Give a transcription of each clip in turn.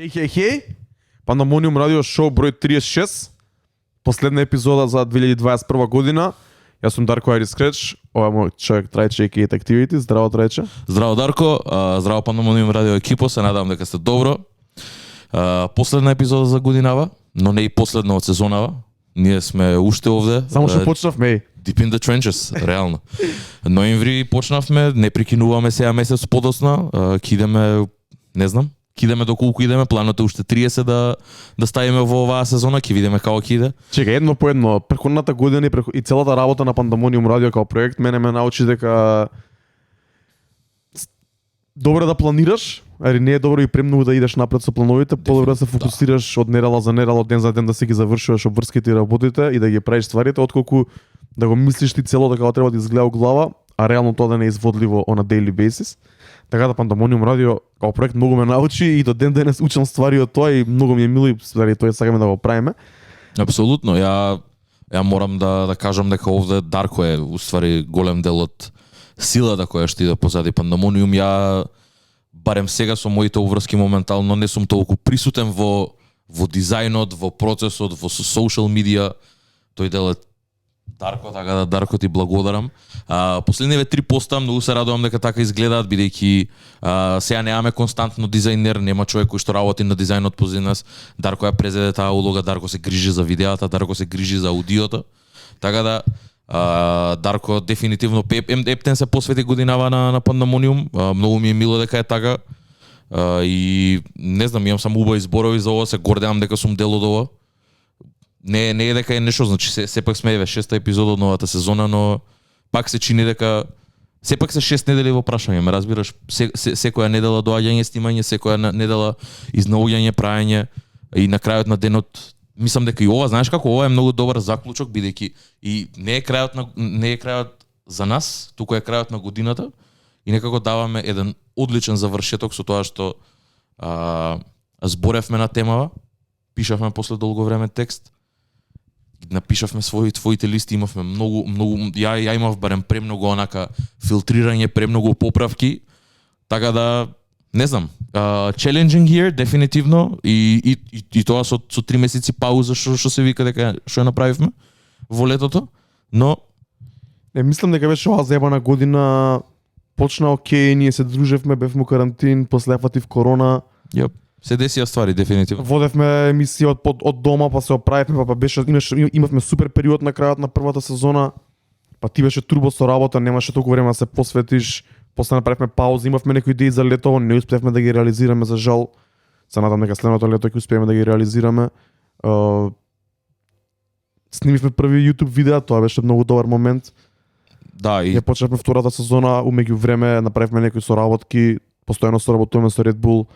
Хей, Пандамониум радио шоу број 36, последна епизода за 2021 година. Јас сум Дарко Айрис Креч, ова е мој човек Трајче и Кейт Activity. Здраво Трајче. Здраво Дарко, здраво Пандамониум радио екипо, се надам дека сте добро. Последна епизода за годинава, но не и последна од сезонава. Ние сме уште овде. Само што почнавме. Deep in the trenches, реално. Ноември почнавме, не прекинуваме сега месец подоцна, кидеме, не знам, кидеме доколку идеме, планот е уште 30 да ставиме во оваа сезона, ќе видиме како ќе иде. Чека, едно по едно, преходната година и целата работа на Пандамониум радио како проект мене ме научи дека добро да планираш, али не е добро и премногу да идеш напред со плановите, подобро да се фокусираш од недела за недела, од ден за ден да си ги завршуваш обврските и работите и да ги правиш стварите, отколку да го мислиш ти цело дека треба да изгледа у глава, а реално тоа да не е изводливо on a daily basis. Така да Пандамониум радио како проект многу ме научи и до ден денес учам ствари од тоа и многу ми е мило и тоа сакаме да го правиме. Апсолутно, ја морам да кажам дека овде Дарко е уствари голем дел од силата која што иде позади Пандамониум. Ја барем сега со моите уврски моментално не сум толку присутен во дизајнот, во процесот, во социјал медија. Тој дел е Дарко, така да Дарко ти благодарам. Последниве 3 поста многу се радувам дека така изгледаат, бидејќи сега немаме константно дизајнер, нема човек кој што работи на дизајнот позади нас. Дарко ја презеде таа улога, Дарко се грижи за видеата, Дарко се грижи за аудиото. Така да Дарко дефинитивно ептен се посвети годинава на Пандамониум. Многу ми е мило дека е така. И не знам, имам само убави зборови за ова, се гордеам дека сум дел од ова. Не е дека е нешто, значи сепак сме еве 6-та епизода од новата сезона, но пак се чини дека сепак се 6 недели во прашање, ме разбираш, секоја недела доаѓање, снимање, секоја недела изнаоѓање, праење и на крајот на денот мислам дека и ова, знаеш како, ова е многу добар заклучок, бидејќи и не е крајот за нас, туку е крајот на годината и некако даваме еден одличен завршеток со тоа што зборевме на темава, пишавме после долго време текст, напишавме твоите листи, имавме многу ја имав барем премногу онака филтрирање, премногу поправки, така да не знам, challenging year дефинитивно и тоа со 3 месеци пауза што се вика дека што ја направивме во летото, но не мислам дека беше оваа заебана година почна окей, ние се дружевме, бевме карантин, после фатив корона. Јоп. Се десија ствари дефинитивно. Водевме емисија од дома, па се оправивме, па имавме супер период на крајот на првата сезона. Па ти беше турбо со работа, немаше толку време да се посветиш. После направивме пауза, имавме некои идеи за летово, не успеавме да ги реализираме за жал. Се надам дека следното лето ќе успееме да ги реализираме. Снимивме први YouTube видеа, тоа беше многу добар момент. Да, и ја почнавме втората сезона, умеѓу време направивме некои соработки, постојано соработуваме со Red Bull.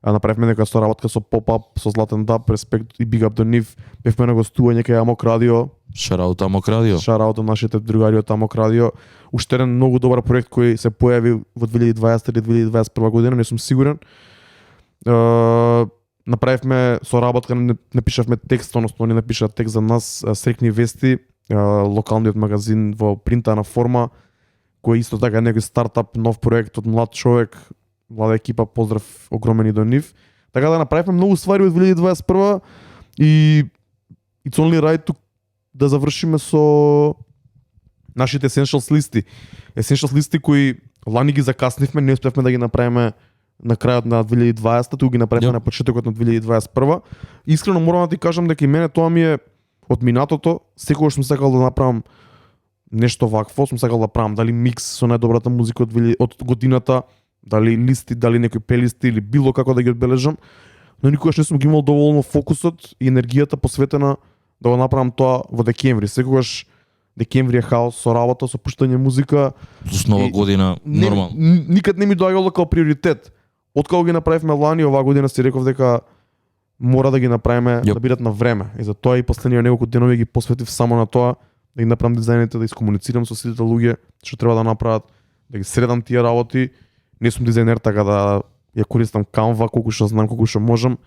Направивме некоја соработка со Pop-Up, со Златен Даб, респект и big up до нив. Бевме на гостување кај Амок радио. Шараут Амок радио. Шараут нашите другари од Амок радио. Уште еден многу добар проект кој се појави во 2020 или 2021 година, не сум сигурен. Направивме соработка, напишавме текст, односно они напишаа текст за нас, Срекни вести, локалниот магазин во принтана форма, кој исто така некој стартап, нов проект од млад човек, млада екипа, поздрав огромен и до нив. Така да направивме многу ствари од 2021 и it's only right to да завршиме со нашите essentials листи. Essentials листи кои лани ги закаснивме, не успевме да ги направиме на крајот на 2020, туку ги направивме на почетокот на 2021. Искрено морам да ти кажам дека и мене тоа ми е од минатото, секогаш сум сакал да направам нешто вакво, сум сакал да правам дали микс со најдобрата музика од годината, дали листи, дали некои плейлисти или било како да ги одбележам, но никогаш не сум ги имал доволно фокусот и енергијата посветена да го направам тоа во декември. Секогаш декември е хаос со работа, со пуштање музика. Плюс нова година, нормално. Никад не ми доаѓало како приоритет. Откако ги направивме лани, оваа година си реков дека мора да ги направиме да бидат на време. И затоа и последниве неколку денови ги посветив само на тоа, да ги направам дизајните, да искомуницирам со сите луѓе што треба да направат, да ги средам тие работи. Не сум дизајнер, така да ја користам Canva колку што знам, колку што можам.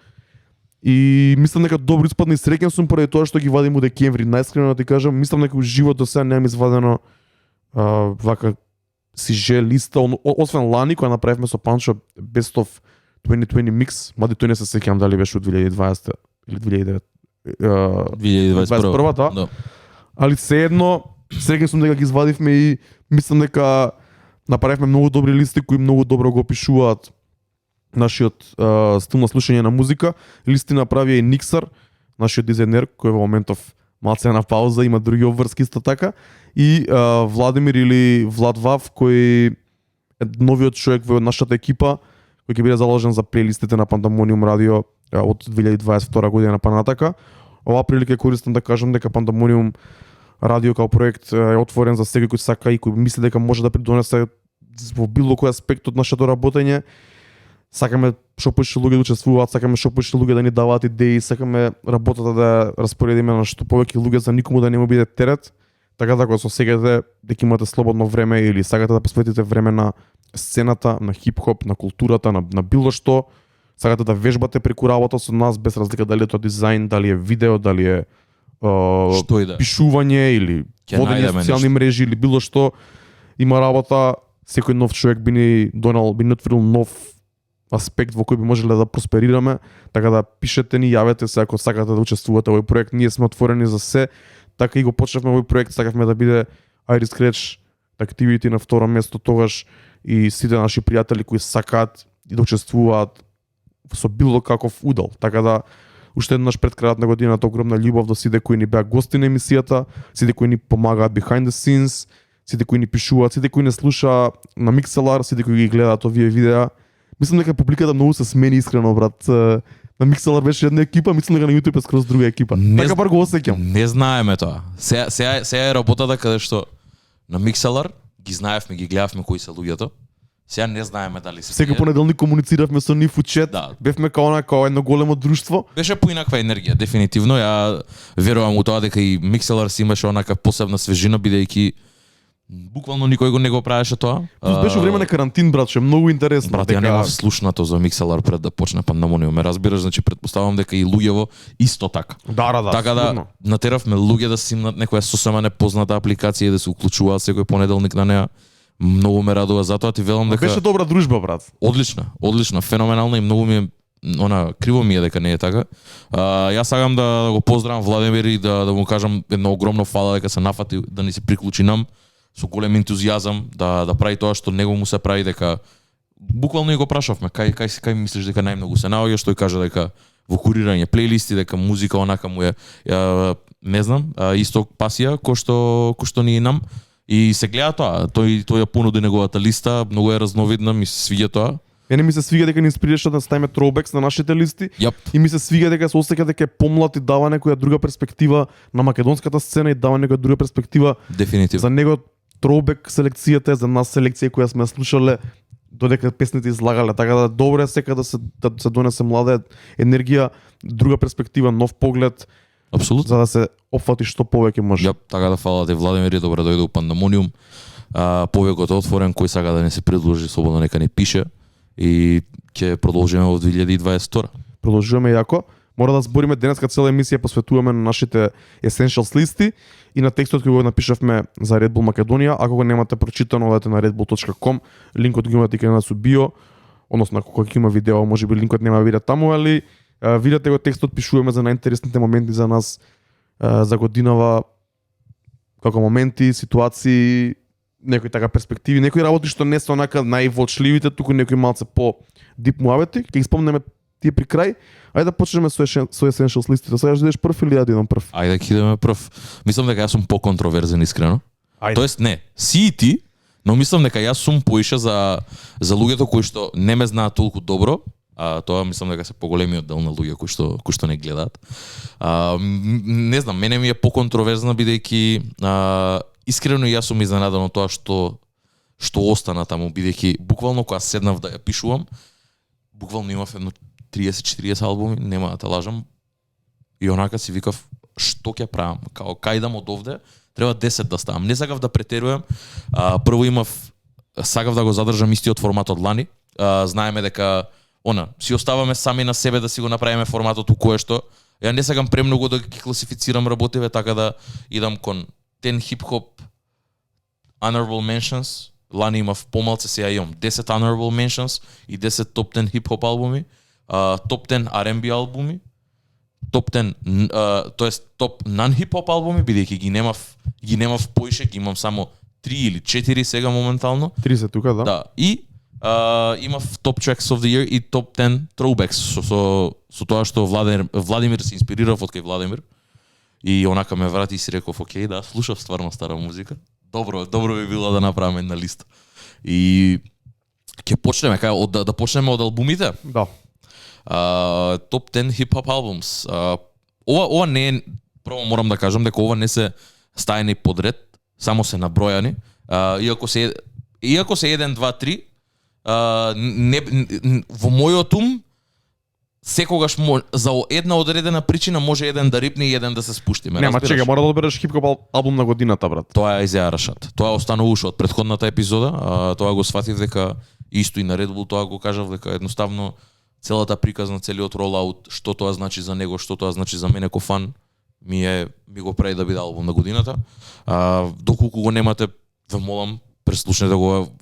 И мислам дека добро испадна и среќен сум поради тоа што ги вадим у декември. Најискрено да ти кажам, мислам дека у живот до сега немам извадено вака сиже листа, освен лани која направивме со Панчо Best of 2020 Mix, мади тој не се сеќавам дали беше од 2020 или 2009. 2021. Да. Али seедно среќен сум дека ги извадивме и мислам дека направивме многу добри листи кои многу добро го опишуваат нашиот стил на слушање на музика. Листи направи и Никсар, нашиот дизајнер кој во моментов малце на пауза, има други обврски исто така, и Владимир или Влад Вав кој е новиот човек во нашата екипа кој ќе биде заложен за плейлистите на Пандамониум радио од 2022 година понатака. Оваа прилика користам да кажам дека Пандамониум радио као проект е отворен за секој кој сака и кој мисли дека може да придонесе во било кој аспект од нашето работење. Сакаме што повеќе луѓе да учествуваат, сакаме што повеќе луѓе да ни даваат идеи, сакаме работата да распоредиме на што повеќе луѓе, за никому да не му биде терет. Така да, кога се осеќате дека имате слободно време или сакате да посветите време на сцената, на хип-хоп, на културата, на било што, сакате да вежбате преку работа со нас, без разлика дали е тоа дизајн, дали е видео, дали е Што и да. пишување или водење на социјални мрежи или било што, има работа, секој нов човек би ни отворил нов аспект во кој би можеле да просперираме, така да пишете ни, јавете се ако сакате да учествувате во овој проект. Ние сме отворени за се, така и го почнавме овој проект, сакавме да биде Iris Scratch Activity на второ место тогаш и сите наши пријатели кои сакаат и да учествуваат со било каков удел. Така да уште еднаш пред крајот на годината огромна љубов до сите кои ни беа гости на емисијата, сите кои ни помагаат behind the scenes, сите кои ни пишуваат, сите кои не слуша на Mixlr, сите кои ги гледаат овие видеа. Мислам дека публиката многу се смени искрено, брат. На Mixlr беше една екипа, мислам дека на YouTube е скроз друга екипа. Така бар го осеќам. Не знаеме тоа. Сега е работата каде што на Mixlr ги знаевме, ги гледавме кои се луѓето. Сега не знаеме дали се. Секој понеделник комунициравме со нив у чет. Да. Бевме као едно големо друштво. Беше поинаква енергија, дефинитивно. Ја верувам у тоа дека и Mixlr си имаше онака посебна свежина, бидејќи буквално никој го не го правеше тоа. Плюс беше време на карантин, брат, ше многу интересно. Брат, ја немав слушнато за Mixlr пред да почне Пандамониум. Ме разбираш, значи претпоставам дека и луѓево исто така. Да. Така да натеравме луѓе да симнат некоја сосема непозната апликација и да се уклучуваат секој понеделник на неа. Многу ме радува затоа, ти велам дека беше добра дружба, брат. Одлична, феноменална и многу ми е криво ми е дека не е така. Јас сакам да го поздравам Владимир и да му кажам едно огромно фала дека се нафати да ни се приклучи нам со голем ентузијазам да прави тоа што него му се прави, дека буквално и го прашавме кај мислиш дека најмногу се наоѓаш, тој кажа дека во курирање плейлисти, дека музика онака му е не знам, исто пасија кој што ни и нам. И се гледа тоа, тој ја понуди неговата листа, многу е разновидна, ми се свиѓа тоа. Мене ми се свиѓа дека ни инспирираше да ставиме throwbacks на нашите листи. Yep. И ми се свиѓа дека се осеќа дека е помлад и дава некоја друга перспектива на македонската сцена и дава некоја друга перспектива. Дефинитивно. За него throwback селекцијата е за нас селекција која сме слушале додека песните излагале, така да добро е сека да се донесе млада енергија, друга перспектива, нов поглед. Апсолутно. За да се опфати што повеќе може. Ја, така да фала ти Владимир, добро дојде у Пандамониум. Повекот е отворен, кој сака да не се придружи слободно нека ни пише и ќе продолжиме во 2022. Продолжуваме јако. Мора да збориме денеска цела емисија посветуваме на нашите essentials листи и на текстот кој го напишавме за Red Bull Македонија. Ако го немате прочитано, одете на redbull.com, линкот го имате кај нас у био, односно ако има видео, можеби линкот нема да биде таму, али видете го текстот, пишуваме за најинтересните моменти за нас за годинава, како моменти, ситуации, некои така перспективи, некои работи што не се онака најволчливите, туку некои малце по дип муабети. Ќе ги спомнеме тие при крај. Ајде да почнеме со essentials листите. Сега ќе идеш прв или ја да идам прв? Ајде ќе идеме прв. Мислам дека јас сум поконтроверзен искрено. Ајде. Тоест не, си и ти, но мислам дека јас сум поише за луѓето кои што не ме знаат толку добро. Тоа мислам дека се поголемиот дел на луѓе кои што не гледаат. Не знам, мене ми е поконтроверзна бидејќи искрено јас сум изненадан од тоа што остана таму, бидејќи буквално кога седнав да ја пишувам, буквално имав едно 30-40 албуми, нема да те лажам. И онака си викав што ќе правам, као кај идам од овде, треба 10 да ставам. Не сакав да претерувам. Прво сакав да го задржам истиот формат од лани. Знаеме дека си оставаме сами на себе да си го направиме форматот у кое што ја не сакам премногу да ги класифицирам работиве, така да идам кон 10 хип-хоп honorable mentions, лани имав помалце, сега имам 10 honorable mentions и 10 top 10 хип-хоп албуми, top 10 R&B албуми, топ 10, тоест топ non-хип-хоп албуми, бидејќи ги немав поише, ги имам само 3 или 4 сега моментално. 30 тука, да. Да, и имав Top Tracks of the Year и Top 10 Throwbacks со тоа што Владимир се инспирирав од кај Владимир и онака ме врати и си реков, окей, да, слушав стварно стара музика. Добро би било да направиме една листа. И ќе почнеме да почнеме од албумите. Да. Top 10 hip-hop albums. Ова не е, прво морам да кажам дека ова не се стаени подред, само се набројани. Иако се 1, 2, 3, во мојот ум секогаш за една одредена причина може еден да рипне и еден да се спушти. Нема, чека, мора да одбереш хип-хоп албум на годината, брат. Тоа е Isaiah Rashad. Тоа остануваше од претходната епизода, тоа го сфатив дека исто и на Red Bull тоа го кажав дека едноставно целата приказна, целиот ролаут, што тоа значи за него, што тоа значи за мене ко фан, ми го прави да биде албум на годината. Доколку го немате, ве молам, преслушнете го,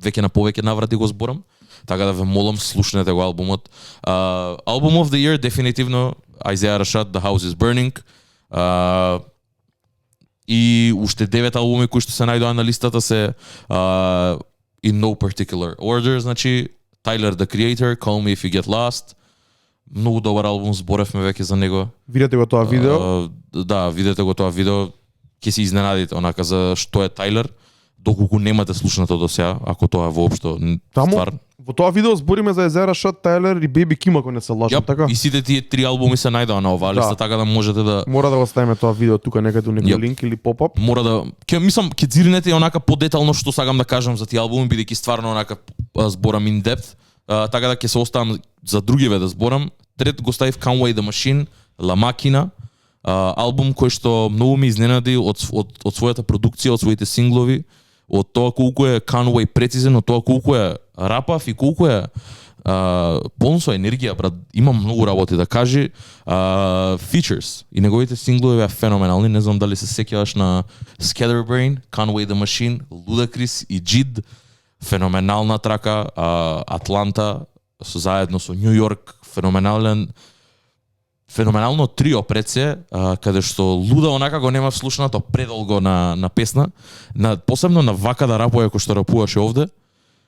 веќе на повеќе наврати го зборам, така да ве молам, слушнете го албумот. Album of the Year, дефинитивно, Isaiah Rashad, The House is Burning. И уште 9 албуми кои што се најдоа на листата се in no particular order, значи Tyler, The Creator, Call Me If You Get Lost. Многу добар албум, зборевме веќе за него. Видете го тоа видео? Да, видете го тоа видео. Ќе се изненадите онака за што е Тайлер, доколку немате слушнато до сега, ако тоа воопшто ствар. Во тоа видео збориме за Isaiah Rashad, Тайлер и Baby Kim, ако не се лажам, така? И сите тие 3 албуми се најдоа на оваа листа, така да можете да... Мора да го ставиме тоа видео тука некаде у некој линк или поп-ап. Мора да... Ќе дзирнете и онака подетално што сакам да кажам за тие албуми, бидејќи стварно онака зборам in depth, така да ќе се оставам за другиве да зборам. Трет го ставив Conway the Machine, La Machina, албум кој што многу ме изненади од својата продукција, од своите синглови, од тоа колку е Conway прецизен, од тоа колку е рапав и колку е полн со енергија, брат. Има многу работи да кажи. Features и неговите синглови беа феноменални. Не знам дали се сеќаваш на Scatterbrain, Conway the Machine, Ludacris и Jid. Феноменална трака, Атланта заедно со Нью Йорк, феноменално трио пред се, каде што Луда онака го нема слушнато предолго на песна, посебно на вака да рапува кој што рапуваше овде,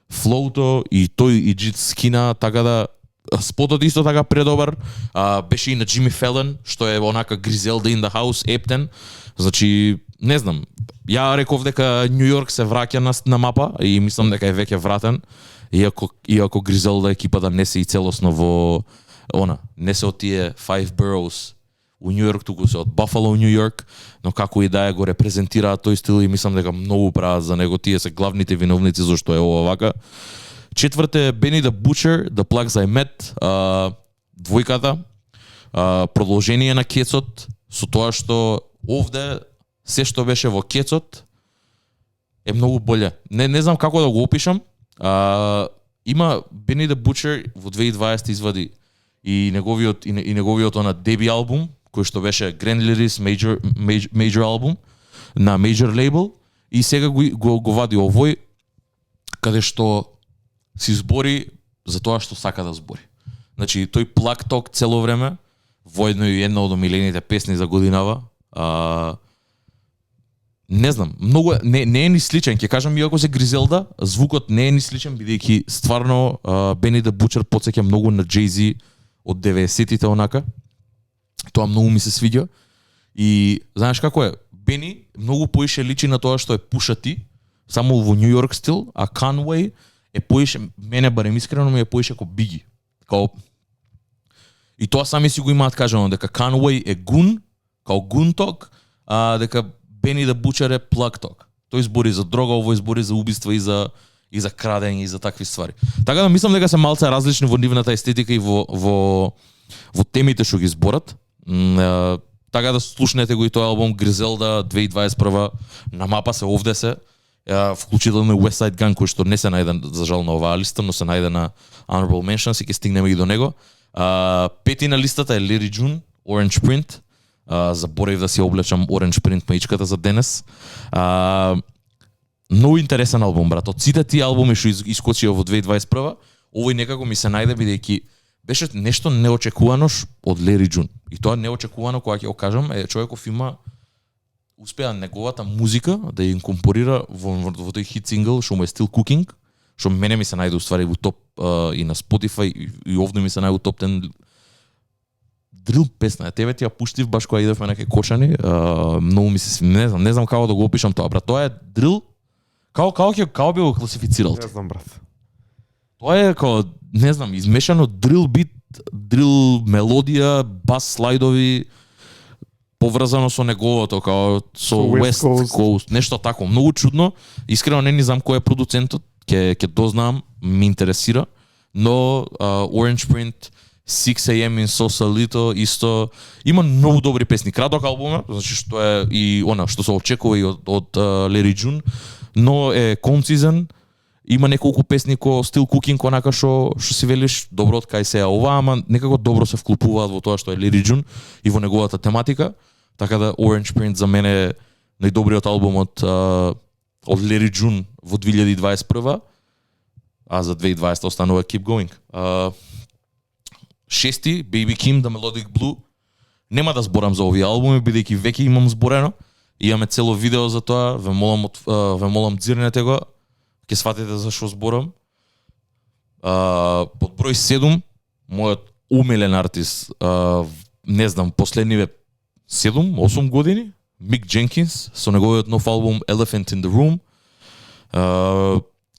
флоуто и тој и Джит скина, така да спотот исто така предобар, беше и на Джимми Фелен, што е онака Griselda in the House, ептен, значи не знам, ја реков дека Нью Йорк се враќа на мапа и мислам дека е веќе вратен, иако Griselda екипата не се и целосно во не се од тие 5 boroughs у Нью Йорк, туку се од Buffalo, Нью Йорк, но како и да е го репрезентираат тој стил и мислам дека многу прават за него, тие се главните виновници зашто е ова вака. Четврт е Benny the Butcher, The Plugs I Met, двојката, продолжение на Кецот, со тоа што овде се што беше во Кецот е многу боле. Не знам како да го опишам. Има Benny the Butcher во 2020 извади и неговиот на деби албум, кој што беше Grand Lyrics Major албум на Major Label и сега го вади овој каде што си збори за тоа што сака да збори. Значи тој Plug Talk цело време, воедно и една од омилените песни за годинава. Не знам, многу не е ни сличен, ќе кажам иако се Griselda, звукот не е ни сличен бидејќи стварно Benny the Butcher потсеќа многу на Jay-Z од 90-тите онака. Тоа многу ми се свиѓа. И знаеш како е? Бени многу поише личи на тоа што е Pusha T, само во Нью Йорк стил, а Conway е поише, мене барем искрено ми е поише ко Biggie. И тоа сами си го имаат кажано дека Conway е гун, као гун ток, а дека Benny the Butcher е plug talk. Тој збори за дрога, овој збори за убиства и за крадење и за такви ствари. Така да мислам дека се малце различни во нивната естетика и во темите што ги зборат. Така да слушнете го и тој албум Griselda 2021 на мапа се овде се. Вклучително West Side Gun кој што не се најде за жал на оваа листа, но се најде на Honorable Mentions и ќе стигнеме и до него. Пети на листата е Larry June, Orange Print. Заборев да си облечам Orange Print маичката за денес. Многу интересен албум, брат. Од сите тие албуми што искочија во 2021, овој некако ми се најде бидејќи беше нешто неочекувано од Лери Джун. И тоа неочекувано, кога ќе го кажам, е човеков има успеа неговата музика да ја инкорпорира во тој хит сингл што му е Still Cooking, што мене ми се најде уствари во топ и на Spotify и овде ми се најде топ 10 дрил песна. Тебе ти ја пуштив баш кога идевме на Кошани, многу ми се не знам како да го опишам тоа, брат. Тоа е дрил. Како би го класифицирал? Не знам, брат. Тоа е како, не знам, измешано дрил бит, дрил мелодија, бас слайдови, поврзано со неговото, као со West Coast, нешто тако, многу чудно. Искрено не знам кој е продуцентот, ќе дознам, ми интересира, но Orange Print, 6 AM in Sausalito исто има многу добри песни. Краток албум, значи што е и она што се очекува и од Лери Джун, но е концизен. Има неколку песни ко Still Cooking, онака што си велиш добро од кај се ова, ама некако добро се вклупуваат во тоа што е Лери Джун и во неговата тематика. Така да Orange Print за мене е најдобриот албум од Лери Джун во 2021, а за 2020 останува Keep Going. Шести, Baby Kim, The Melodic Blue. Нема да зборам за овие албуми, бидејќи веќе имам зборено. Имаме цело видео за тоа, ве молам дзирнете го, ќе сватите за што зборам. Под број 7, мојот умилен артист, не знам, последниве 7-8 години, Мик Дженкинс, со неговиот нов албум Elephant in the Room.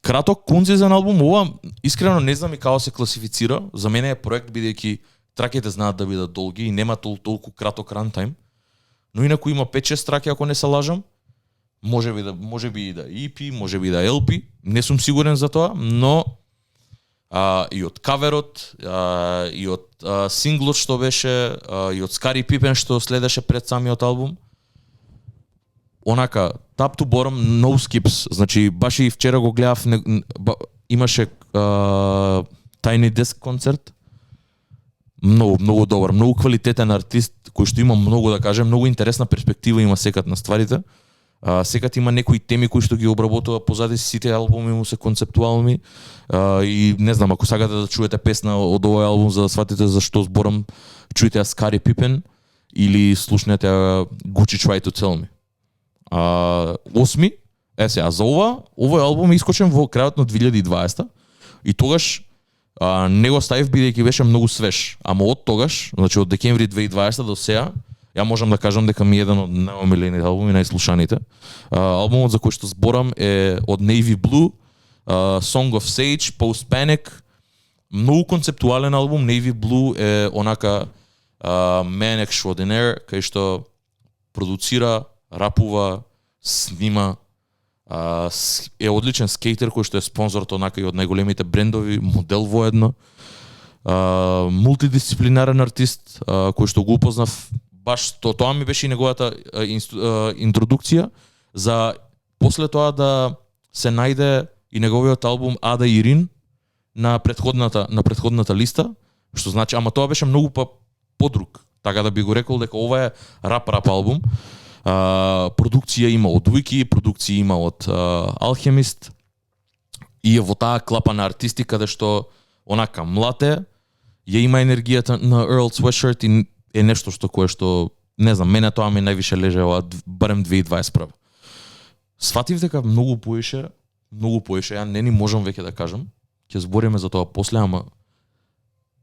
Краток, концизен албум, ова искрено не знам и како се класифицира. За мене е проект бидејќи траките знаат да бидат долги и нема толку краток рантайм. Но инаку има 5-6 траки ако не се лажам. Може би и да EP, може би да LP, не сум сигурен за тоа, но и од каверот, и од синглот што беше, и од Scottie Pippen што следеше пред самиот албум. Онака, top to bottom, no skips. Значи, баш и вчера го гледав, имаше Tiny Desk концерт. Многу добар, многу квалитетен артист, кој што има многу да каже, многу интересна перспектива има секад на стварите. Секад има некои теми кои што ги обработува позади, сите албуми му се концептуални. И не знам, ако сакате да чуете песна од овој албум за да сватите за што зборам, чујте ја Scottie Pippen или слушнете Gucci Try to Tell Me. Осми, сега за овој албум е искочен во крајот на 2020 и тогаш не го ставив бидејќи беше многу свеж. Ама од тогаш, значи од декември 2020 до сега, ја можам да кажам дека ми е еден од најомилените албуми, најслушаните. Албумот за кој што зборам е од Navy Blue, Song of Sage, Post Panic. Многу концептуален албум. Navy Blue е онака man extraordinaire, кај што продуцира, рапува, снима, е одличен скейтер кој што е спонзор онака и од најголемите брендови, модел воедно. Мултидисциплинарен артист кој што го упознав баш тоа ми беше и неговата интродукција за после тоа да се најде и неговиот албум Ада Ирин на претходната листа, што значи, ама тоа беше многу подруг. Така да би го рекол дека ова е рап албум. Продукција има од Wiki, продукција има од Alchemist и е во таа клапа на артисти каде што онака млате, ја има енергијата на Earl Sweatshirt и е нешто кое што не знам, мене тоа ми највише лежева барем 2021. Сватив дека многу поише, ја не ни можам веќе да кажам, ќе збориме за тоа после, ама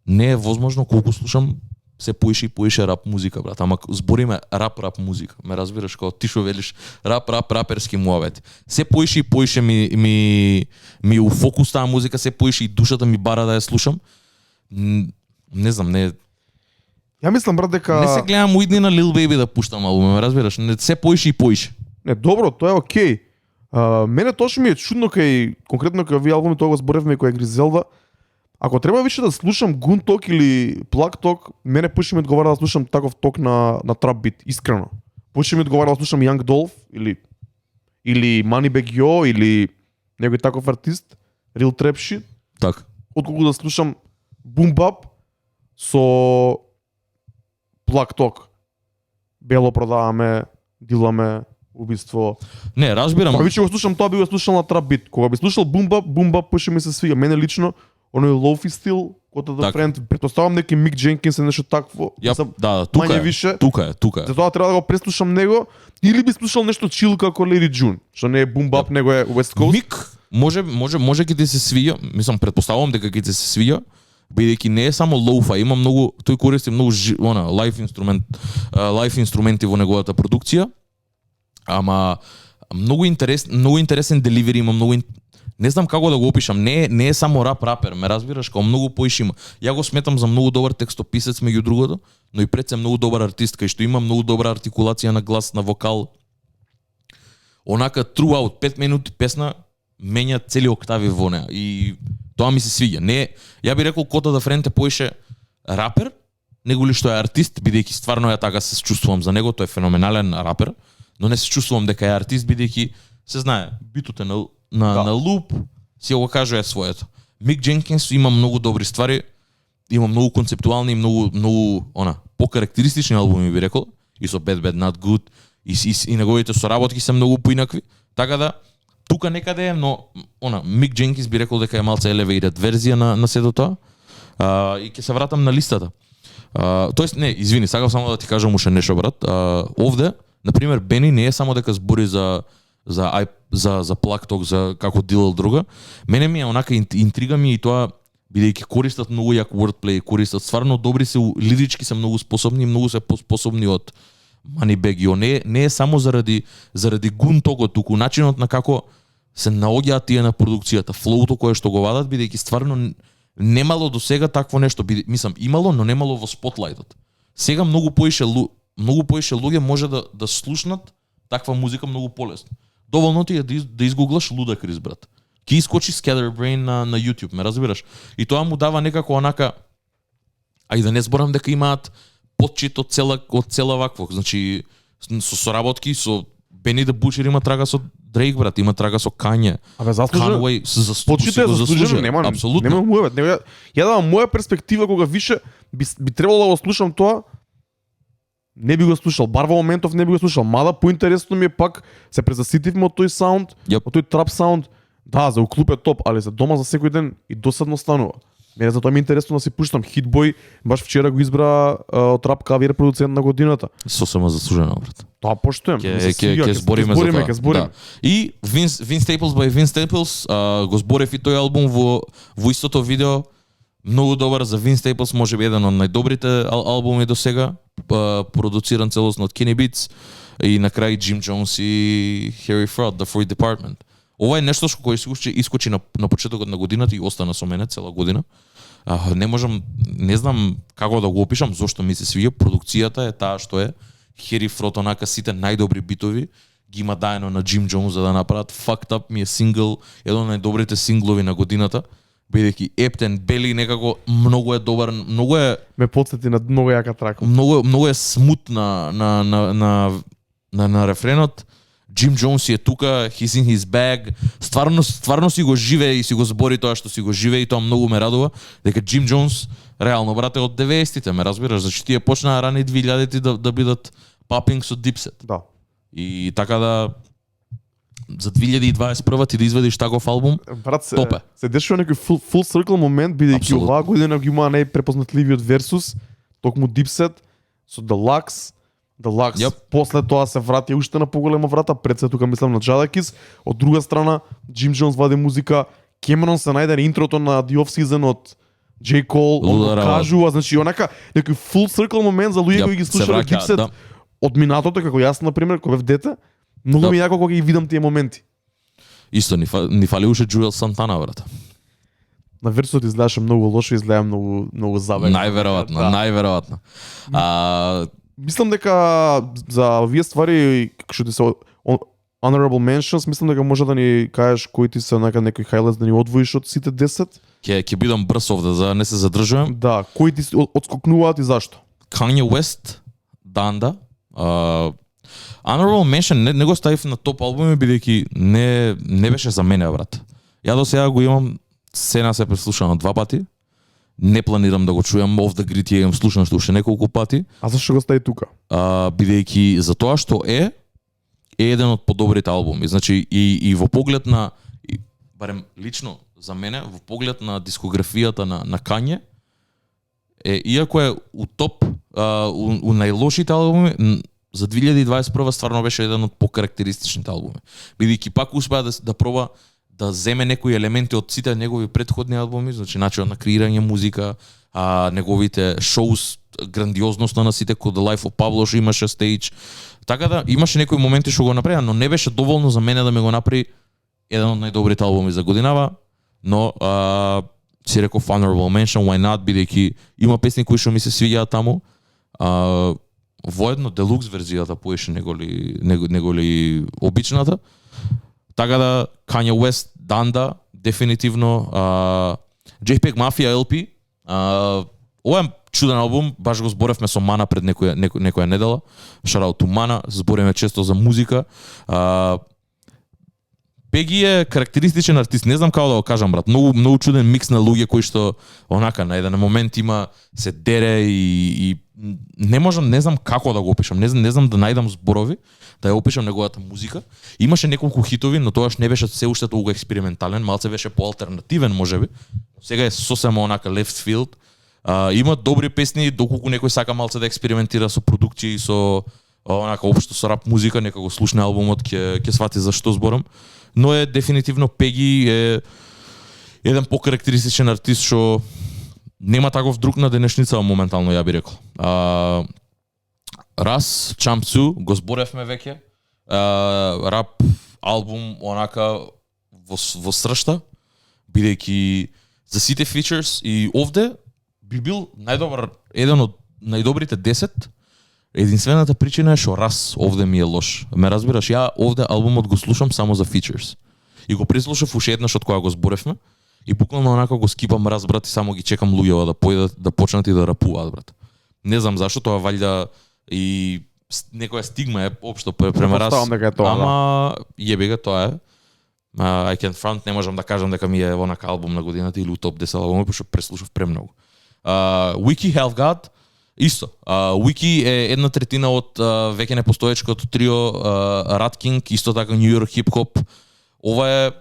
не е возможно колку слушам се поише рап музика, брат. Ама збориме рап музика. Ме разбираш, како ти што велиш раперски муавет. Се поише ми у фокус таа музика, се поише и душата ми бара да ја слушам. Не знам, не. Ја мислам, брат, дека не се гледам уидни на Lil Baby да пуштам албум, ме разбираш? Не, се поише. Не, добро, тоа е окей. Мене точно ми е чудно кај конкретно кај овие албуми, тоа го зборевме кој е Гризелда. Ако треба више да слушам Goon Talk или Plug Talk, мене пуше ми одговара да слушам таков ток на трап бит, искрено. Пуше ми одговара да слушам Young Dolph или Moneybagg Yo или некој таков артист, Real Trap Shit. Так. Отколку да слушам Boom Bap со Plug Talk. Бело продаваме, диламе, убиство. Не, разбирам. Кога више го слушам, тоа би го слушал на трап бит. Кога би слушал бумба, пуше ми се свига. Мене лично, оној лофи стил, кота да Так. френд, претпоставам неки Мик Дженкинс е нешто такво. Ја, да, тука мање е. више. Тука е. Затоа треба да го преслушам него, или би слушал нешто чил како Lady June, што не е бумбап, него е West Coast. Мик може ќе ти се свија, мислам претпоставувам дека ќе ти се свија, бидејќи не е само лоуфа, има многу, тој користи многу лайв инструменти во неговата продукција. Ама многу интересен деливери има, не знам како да го опишам, не е само рапер, ме разбираш, како многу поише има. Ја го сметам за многу добар текстописец меѓу другото, но и пред се многу добар артист кај што има многу добра артикулација на глас, на вокал. Онака throughout 5 минути песна менја цели октави во неа и тоа ми се свиѓа. Не, ја би рекол Кота да Френте поише рапер, него ли што е артист, бидејќи стварно ја така се чувствувам за него, тој е феноменален рапер, но не се чувствувам дека е артист бидејќи се знае, битот е на луп, си го кажува своето. Мик Дженкинс има многу добри ствари, има многу концептуални, многу покарактеристични албуми би рекол, и со Bad Bad Not Good, и неговите соработки се многу поинакови, така да тука некаде е, но Мик Дженкинс би рекол дека е малце elevated верзија на сето тоа. И ќе се вратам на листата. Тоест не, извини, сакав само да ти кажам уште нешто брат. Овде, на пример, Бени не е само дека збори за Plug Talk, за како дилал друга. Мене ми е онака интрига ми и тоа бидејќи користат многу јак wordplay, користат стварно добри се лирички, се многу способни, многу се поспособни од Moneybagg. Не е само заради гунтогот, туку начинот на како се наоѓаат тие на продукцијата, флоуто кое што го вадат, бидејќи стварно немало до сега такво нешто, мислам имало, но немало во спотлајтот. Сега многу поише луѓе може да слушнат таква музика многу полесно. Доволно ти е да изгуглаш Ludacris, брат. Ки искочи Scatterbrain на YouTube, ме разбираш? И тоа му дава некако онака, ај да не зборам дека имаат подчит од цела вакво. Значи, со соработки, со Benny the Butcher има трага со Дрейк, брат, има трага со Kanye. Абе, заслужено. Conway Почитува заслужено, нема. Апсолутно. Нема мојот. Ја давам моја перспектива кога више би требало да го слушам тоа. Не би го слушал, бар во моментов не би го слушал. Мада поинтересно ми е пак се презаситивме од тој саунд, од тој трап саунд. Да, за уклуп е топ, али за дома за секој ден и досадно станува. Мене затоа ми е интересно да си пуштам Hitboy, баш вчера го избра од Rap Caviar продуцент на годината. Сосема заслужено, брат. Тоа поштуем. Ќе збориме за тоа. Ќе збориме. Да. И Vince Staples by Vince Staples, го зборев и тој албум во истото видео. Многу добар за Vince Staples, можеби еден од најдобрите албуми до сега, продуциран целосно од Kenny Beats и на крај Jim Jones и Harry Fraud, The Fruit Department. Ова е нешто што кој искочи на почетокот на годината и остана со мене цела година. Не знам како да го опишам, зошто ми се свија. Продукцијата е таа што е. Harry Fraud онака сите најдобри битови ги има даено на Jim Jones за да направат. Fucked Up ми е сингл, еден од најдобрите синглови на годината. Бидејќи Epton Belly некако многу е добар, многу е ме потсети на многу јака трака. Многу е смут на рефренот. Jim Jones е тука, he's in his bag. Стварно си го живее и си го збори тоа што си го живее и тоа многу ме радува. Дека Jim Jones реално брате од 90-тите, ме разбираш, зашто тие почнаа рани 2000-ти да бидат папинг со Dipset. Да. И така да за 2021 ти да изведиш таков албум, брат, топе. Се дешува некој full circle момент, бидејќи оваа година ги има најпрепознатливиот Versus, токму Dipset со Deluxe, Yep. После тоа се врати уште на поголема врата, пред се тука мислам на Jadakiss. Од друга страна, Jim Jones вади музика, Cameron се најде на интрото на The Off-Season од J. Cole, он го кажува, значи онака некој full circle момент за луѓе кои ги слушале Dipset од минатото, како јас на пример, кога бев дете. Многу ми јако кога ги видам тие моменти. Исто ни фали уште Джуел Сантана, брат. На Версот изгледаше многу лошо, изгледа многу забавно. Најверојатно. Мислам дека за овие ствари што ти се honorable mentions, мислам дека може да ни кажеш кои ти се некои highlights да ни одвоиш од сите 10. Ќе бидам брз овде за не се задржувам. Да, кои ти одскокнуваат и зашто? Kanye West, Danda. Honorable mention не го ставив на топ албуми бидејќи не беше за мене, брат. Ја до сега го имам, сена се преслушано 2 пати. Не планирам да го чујам, Off the Grid ја имам слушано уште неколку пати. А зашто го стави тука? Бидејќи за тоа што е е еден од подобрите албуми. Значи и во поглед на барем лично за мене, во поглед на дискографијата на Kanye, иако е у топ, у најлошите албуми, за 2021 стварно беше еден од покарактеристичните албуми. Бидејќи пак успеа да проба да земе некои елементи од сите негови претходни албуми, значи начинот на креирање музика, неговите шоус, грандиозноста на сите, кога The Life of Pablo што имаше стейдж. Така да имаше некои моменти што го направи, но не беше доволно за мене да ме го направи еден од најдобрите албуми за годинава, но си реков honorable mention, why not, бидејќи има песни кои што ми се свиѓаат таму. Воедно делукс верзијата поеше него ли обичната. Така да Kanye West, Donda, дефинитивно JPEG Mafia LP. Ова е чуден албум, баш го зборевме со Мана пред некоја недела. Shout out to Мана, збориме често за музика. Пеги е карактеристичен артист, не знам како да го кажам, брат. Многу чуден микс на луѓе кои што онака на еден момент има се дере и не знам како да го опишам. Не знам да најдам зборови да ја опишам неговата музика. Имаше неколку хитови, но тоаш не беше се уште толку експериментален, малце беше поалтернативен можеби. Сега е сосема онака left field. Има добри песни, доколку некој сака малце да експериментира со продукција и со онака општо со рап музика, нека го слушне албумот, ќе свати за што зборам. Но е дефинитивно Пеги е еден покарактеристичен артист што нема таков друг на денешница моментално, ја би рекол. Раз, Чамцу, го зборевме веќе. Рап албум онака во сршта, бидејќи за сите фичерс и овде би бил најдобар, еден од најдобрите 10. Единствената причина е што раз овде ми е лош. Ме разбираш, ја овде албумот го слушам само за фичерс. И го преслушав уште еднаш од кога го зборевме и буквално онака го скипам раз, брат, и само ги чекам луѓето да појдат, да почнат и да рапуваат, брат. Не знам зашто, тоа валјда и некоја стигма е општо према раз. Ама јебега тоа е. I Can't Front, не можам да кажам дека ми е онака албум на годината или у топ 10 албуми, пошто преслушав премногу. Wiki Half God исто. Wiki е 1/3 од веќе непостоечкото трио Rat King, исто така New York Hip Hop. Ова е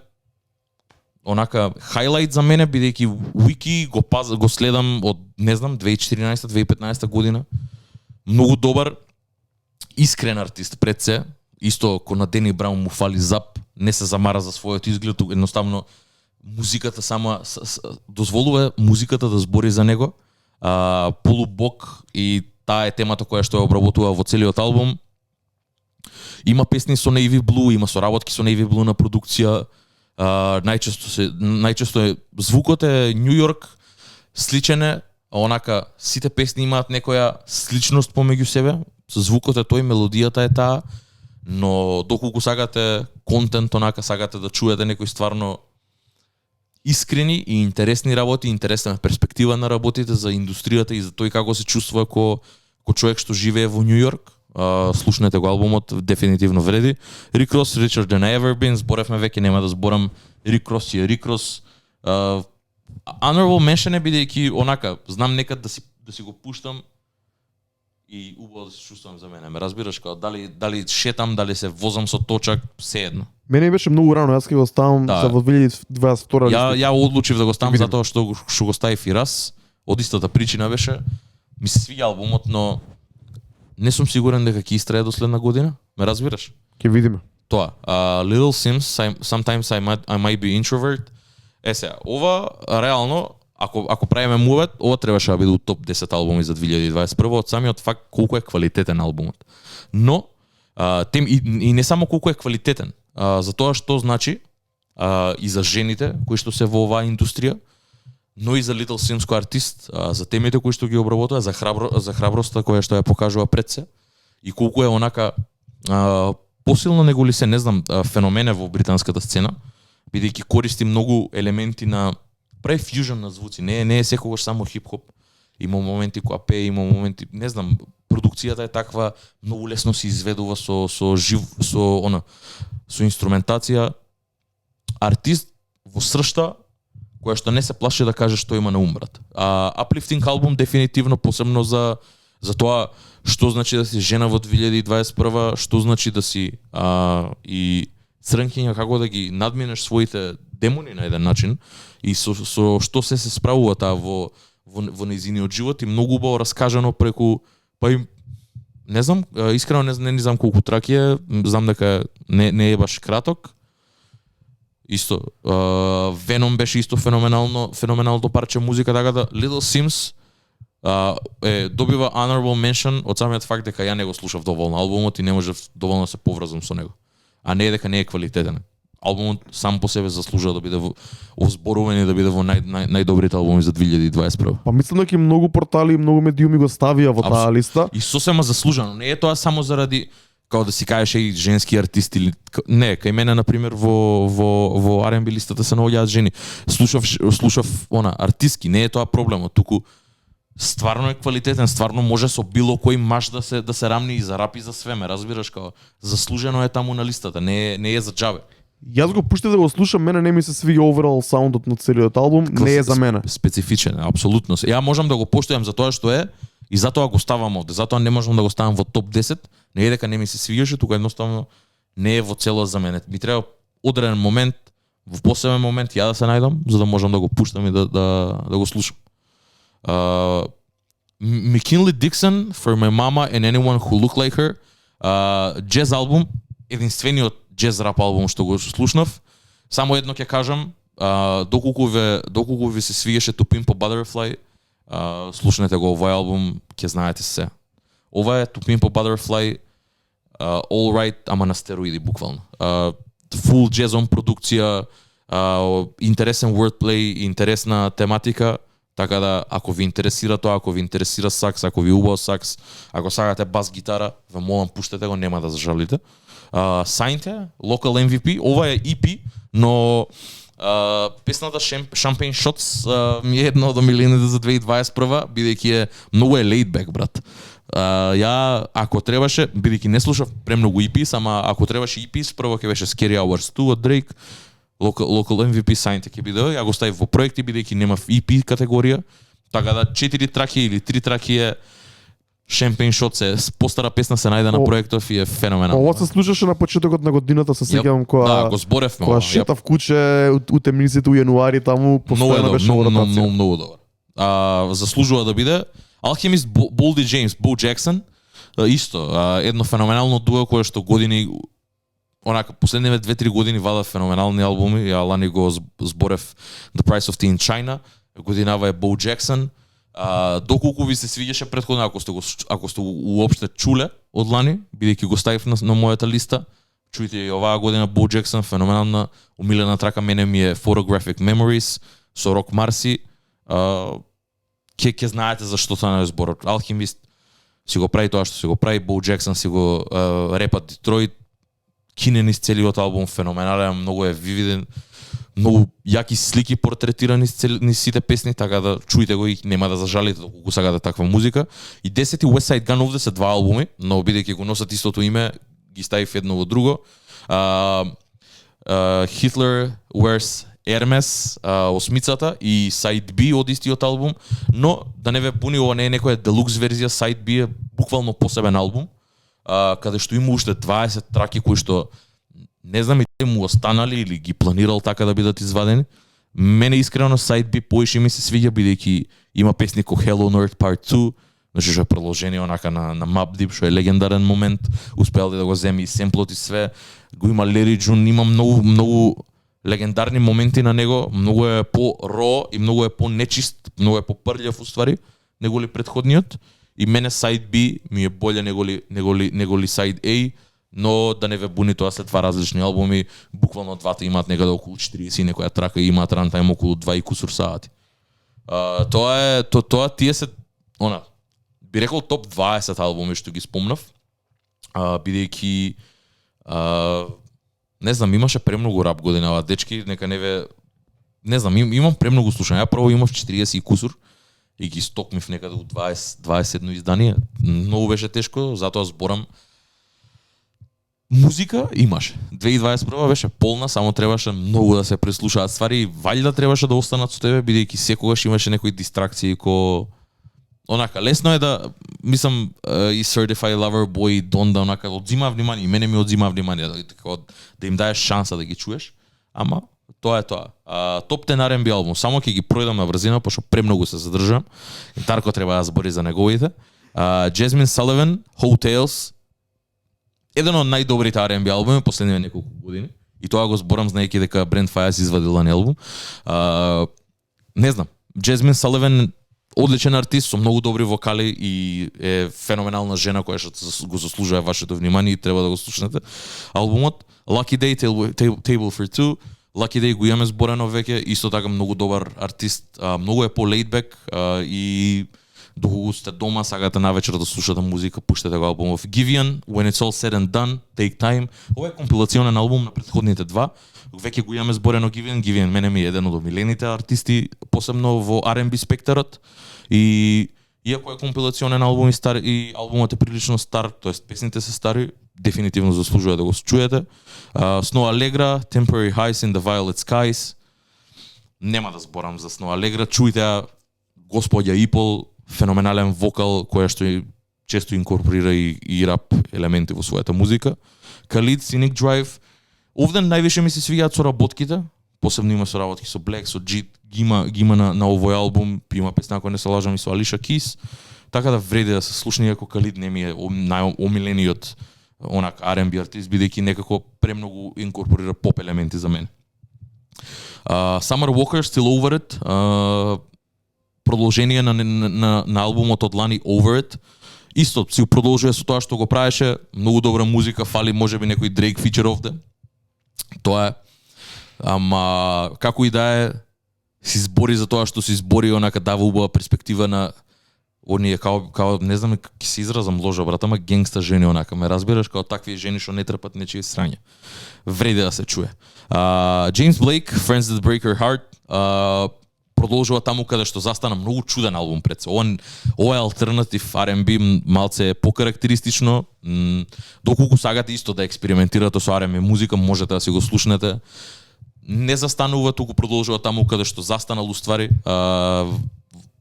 онака хайлайт за мене, бидејќи Wiki го следам од, не знам, 2014-2015 година. Многу добар, искрен артист пред се. Исто ко на Дени Браун му фали зап, не се замара за својот изглед, едноставно музиката сама дозволува музиката да збори за него. Полубок и таа е темата која што ја обработува во целиот албум. Има песни со Navy Blue, има соработки со Navy Blue на продукција. Најчесто е звукот е Нью Йорк, сличен е, онака сите песни имаат некоја сличност помеѓу себе. Звукот е тој, мелодијата е таа, но доколку сакате контент, онака сакате да чуете некои стварно искрени и интересни работи, интересна перспектива на работите за индустријата и за тој како се чувствува ко човек што живее во Нью Йорк. Слушнете го албумот, дефинитивно вреди. Rick Ross, Richer Than I Ever Been, зборевме веќе, нема да зборам. Rick Ross е Rick Ross. Honorable mention е бидејќи онака, знам некад да си го пуштам и убаво да се чувствувам за мене. Ме разбираш, као дали шетам, дали се возам со точак, се едно. Мене беше многу рано, јас ќе го ставам за во 2022 листа. Ја одлучив да го ставам затоа што го ставив и раз. Од истата причина беше. Ми се свиѓа албумот, но не сум сигурен дека ќе истрае до следна година. Ме разбираш? Ќе видиме. Тоа. Little Sims, Sometimes I Might Be Introvert. Сега, ова реално, ако правиме мувет, ова требаше да биде у топ 10 албуми за 2021 од самиот факт колку е квалитетен албумот. Но и не само колку е квалитетен, за тоа што значи и за жените кои што се во оваа индустрија, но и за Little Sims кој артист, за темите кои што ги обработува, за храброста која што ја покажува пред се и колку е онака посилно него ли се, не знам, феномене во британската сцена, бидејќи користи многу елементи на прави фјужн на звуци, не е секогаш само хип-хоп. Има моменти која пее, има моменти, не знам, продукцијата е таква, многу лесно се изведува со инструментација. Артист во сршта која што не се плаши да каже што има на ум, брат. Uplifting албум дефинитивно, посебно за Затоа што значи да си жена во 2021, што значи да си и црнкиња, како да ги надминеш своите демони на еден начин и со што се справува таа во нејзиниот живот и многу убаво раскажано преку па и не знам, искрено не знам колку траки е, знам дека не е баш краток. Исто, Venom беше исто феноменалното парче музика, така да Little Sims добива honorable mention од самиот факт дека ја не го слушав доволно албумот и не можев доволно да се поврзам со него. А не е дека не е квалитетен. Албумот сам по себе заслужува да биде озборуван и да биде во најдобрите албуми за 2021. Па мислам дека многу портали и многу медиуми го ставија во таа листа. И сосема заслужено. Не е тоа само заради како да си кажеш и женски артисти или не, кај мене на пример во R&B листата се наоѓаат жени. Слушав артистки, не е тоа проблемот, туку стварно е квалитетен, стварно може со било кој маж да се рамни и за рап и за све, ме разбираш, како заслужено е таму на листата, не е за џабе. Јас го пуштив да го слушам, мене не ми се свиѓа overall саундот на целиот албум, не е за мене. Специфичен, апсолутно. Ја можам да го поштојам за тоа што е и затоа го ставам овде, затоа не можам да го ставам во топ 10, не е дека не ми се свиѓаше, туку едноставно не е во целост за мене. Ми треба одреден момент, во посебен момент ја да се најдам, за да можам да го пуштам и да го слушам. McKinley Dixon, For My Mama and Anyone Who Look Like Her, джез албум, единствениот джез рап албум што го слушнав. Само едно ќе кажам, доколку ви се свиеше To Pimp a Butterfly, слушнете го овој албум, ќе знаете се. Ова е To Pimp a Butterfly, all right, ама на стероиди буквално. Full джезон продукција, интересен wordplay, интересна тематика. Така да, ако ви интересира тоа, ако ви интересира сакс, ако ви убаво сакс, ако сакате бас гитара, ве молам пуштете го, нема да зажалите. Сајнте, Local MVP, ова е EP, но песната Champagne Shots ми е една од омилените за 2021, бидејќи е многу е laid back, брат. Ја, ако требаше, бидејќи не слушав премногу EPs, ама ако требаше EPs, прво ќе беше Scary Hours 2 од Drake, Local MVP Сајнте ќе биде, ја го ставив во проекти бидејќи немав EP категорија, така да 4 траки или 3 траки е Champagne Shots е постара песна се најде на проектов и е феноменално. Ова се слушаше на почетокот на годината, се сеќавам кога го зборевме. Кога шетав куче у темниците у јануари таму постојано беше ротација. Многу добар. Заслужува да биде. Alchemist, Boldy James, Bo Jackson, исто, едно феноменално дуо кое што години онака последниве 2-3 години вада феноменални албуми. Ја лани го зборев The Price of Tea in China, годинава е Bo Jackson. Доколку ви се свиѓаше претходно, ако сте уопште чуле од лани, бидејќи го ставив на мојата листа, чујте и оваа година Bo Jackson, феноменална, умилена трака мене ми е Photographic Memories со Rock Marcy. Ќе знаете зашто стана зборот. Alchemist си го прави тоа што си го прави, Bo Jackson си го репа Детройт, кинен из целиот албум, феноменален, многу е вивиден, многу јаки слики портретирани низ сите песни, така да чујте го и нема да зажалите доколку сакате таква музика. И 10-ти West Side Gun овде се два албуми, но бидејќи го носат истото име, ги ставив едно во друго. Hitler Wears Hermes, осмицата и Side B од истиот албум, но да не ве буни, ова не е некоја делукс верзија, Side B е буквално посебен албум, каде што има уште 20 траки кои што не знам и му останали или ги планирал така да бидат извадени. Мене искрено Side B поише ми се свиѓа бидејќи има песни ко Hello Nerd Part 2, значи што е продолжение онака на Mobb Deep, што е легендарен момент, успеал да го земи и семплот и све. Го има Larry June, има многу легендарни моменти на него, многу е по-ро и многу е по-нечист, многу е по-прљав уствари, неголи претходниот. И мене Side B ми е боле неголи Side A, но да не ве буни, тоа се два различни албуми, буквално двата имаат некаде околу 40 и некоја трака и имаат рантајм околу 2 и кусур сати. Тоа тие се, би рекол топ 20 албуми што ги спомнав, бидејќи не знам, имаше премногу рап годинава, дечки, нека не ве, не знам, имам премногу слушање. Ја прво имав 40 и кусур и ги стокмив некаде у 21 издание. Многу беше тешко, затоа зборам. Музика имаше. 2021 беше полна, само требаше многу да се преслушаат ствари и валјда требаше да останат со тебе, бидејќи секогаш имаше некои дистракции ко онака лесно е да мислам и Certified Lover Boy и Donda онака одзима внимание, и мене ми одзима внимание да им даеш шанса да ги чуеш, ама тоа е тоа. Топ 10 R&B албум, само ќе ги пројдам на брзина, пошто премногу се задржам. Тарко треба да збори за неговите. Jasmine Sullivan, Hotels, еден од најдобрите R&B албуми последниве неколку години. И тоа го зборам знаејќи дека Brent Faiyaz извадила не албум. Не знам, Jasmine Sullivan одличен артист со многу добри вокали и е феноменална жена која што го заслужува вашето внимание и треба да го слушнете. Албумот Lucky Day, Table for Two, Lucky Day го имаме зборено веќе, исто така многу добар артист, многу е по laidback и доколку сте дома, сакате навечер да слушате музика, пуштете го албумов. Giveon, When It's All Said and Done, Take Time. Ова е компилационен албум на претходните два. Веќе го имаме зборено Giveon. Giveon мене ми е еден од омилените артисти, посебно во R&B спектарот. И иако е компилационен албум и стар и албумот е прилично стар, тоест песните се стари, дефинитивно заслужува да го чуете. Snow Allegra, Temporary Highs in the Violet Skies. Нема да зборам за Snow Allegra, чујте ја, господја Ипол, феноменален вокал која што често инкорпорира и рап елементи во својата музика. Khalid, Scenic Drive. Овде највише ми се свиѓаат соработките, посебно има соработки со Black, со Jit, ги има на овој албум, има песна која не се лажам и со Alicia Keys. Така да вреди да се слушне, иако Khalid не ми е најомилениот онак R&B артист, бидејќи некако премногу инкорпорира поп елементи за мене. Summer Walker, Still Over It. Продолжение на албумот од лани Over It. Исто си продолжува со тоа што го правеше, многу добра музика, фали можеби некој Drake фичер овде. Тоа е. Ама како и да е, си збори за тоа што си збори, онака дава убава перспектива на оние као не знам ќе се изразам ложа брат, ама генгста жени онака, ме разбираш, као такви жени што не трпат нечии срање. Вреди да се чуе. James Blake, Friends That Break Your Heart. Продолжува таму каде што застана, многу чуден албум пред се. Ова е алтернатив R&B, малце покарактеристично. Доколку сагате исто да експериментирате со R&B музика, можете да си го слушнете. Не застанува, туку продолжува таму каде што застанал уствари.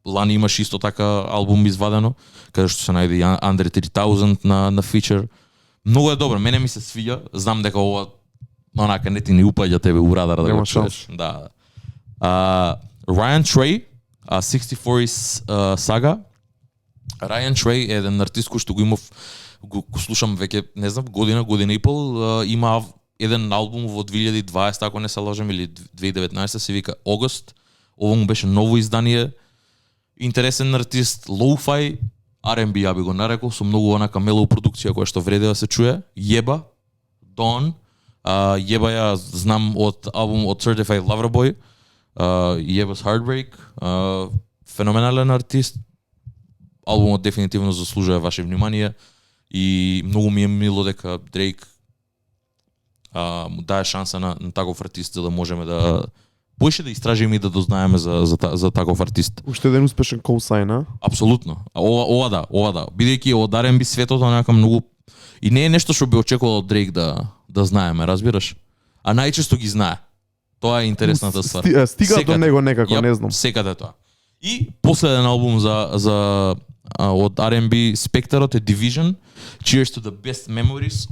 Лани имаш исто така албум извадено, каде што се најде Under 3000 на фичер. Многу е добро, мене ми се свиѓа. Знам дека ова онака не ти ни упаѓа тебе у радар да го чуеш. Да. Ryan Trey, 64's Saga. Ryan Trey е еден артист кој што го слушам веќе, не знам, година и пол. Има еден албум во 2020, ако не се лажам, или 2019, се вика August. Ово му беше ново издание. Интересен артист, lo-fi, R&B ја би го нарекол, со многу онака мелоу продукција која што вреди да се чуе. Jeba, Dawn. Jeba ја знам од албум од Certified Lover Boy. Jeba's Heartbreak. Феноменален артист. Албумот дефинитивно заслужува ваше внимание и многу ми е мило дека Дрейк му дае шанса на таков артист за да можеме да поише да истражиме и да дознаеме за таков артист. Уште еден успешен коусайн, Апсолутно. Ова да. Бидејќи од R&B светот онака многу и не е нешто што би очекувал од Дрейк да знаеме, разбираш? А најчесто ги знае. Тоа е интересната ствар. Стига до него некако, не знам. Секаде тоа. И последен албум за од R&B спектарот е Division, Cheers to the Best Memories.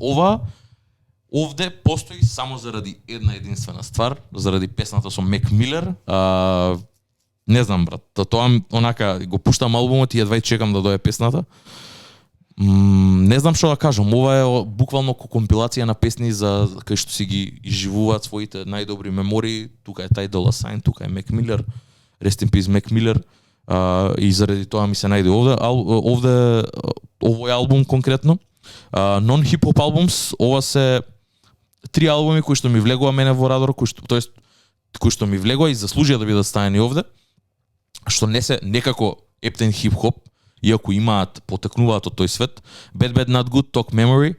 Овде постои само заради една единствена ствар, заради песната со Мек Милер. Не знам брат, тоа онака го пуштам албумот и едва чекам да дое песната. Не знам што да кажам, ова е буквално компилација на песни за кај што си ги изживуваат своите најдобри мемории. Тука е Ty Dolla $ign, тука е Мек Милер, Rest in Peace Мек Милер. И заради тоа ми се најде овде овој албум конкретно. Non-hip-hop albums, ова се 3 албуми кои што ми влегува мене во радар, кои што ми влегува и заслужија да бидат ставени овде, што не се некако ептен хип-хоп, иако имаат, потекнуваат од тој свет. Bad Bad Not Good, Talk Memory.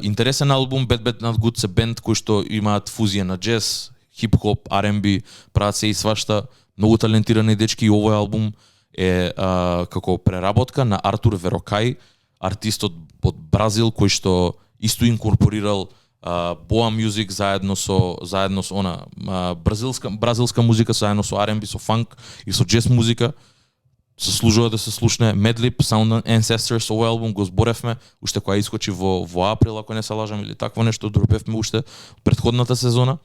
Интересен албум, Bad Bad Not Good се бенд кои што имаат фузија на джез, хип-хоп, R&B, прават се и свашта. Многу талентирани дечки и овој албум е како преработка на Артур Верокај, артистот од Бразил кој што исто инкорпорирал боа мюзик заедно со бразилска музика заедно со R&B, со фанк и со джез музика. заслужува да се слушне. Madlib, Sound Ancestors, овој албум го зборевме, уште која искочи во април, ако не се лажам, или такво нешто, добивме уште претходната сезона.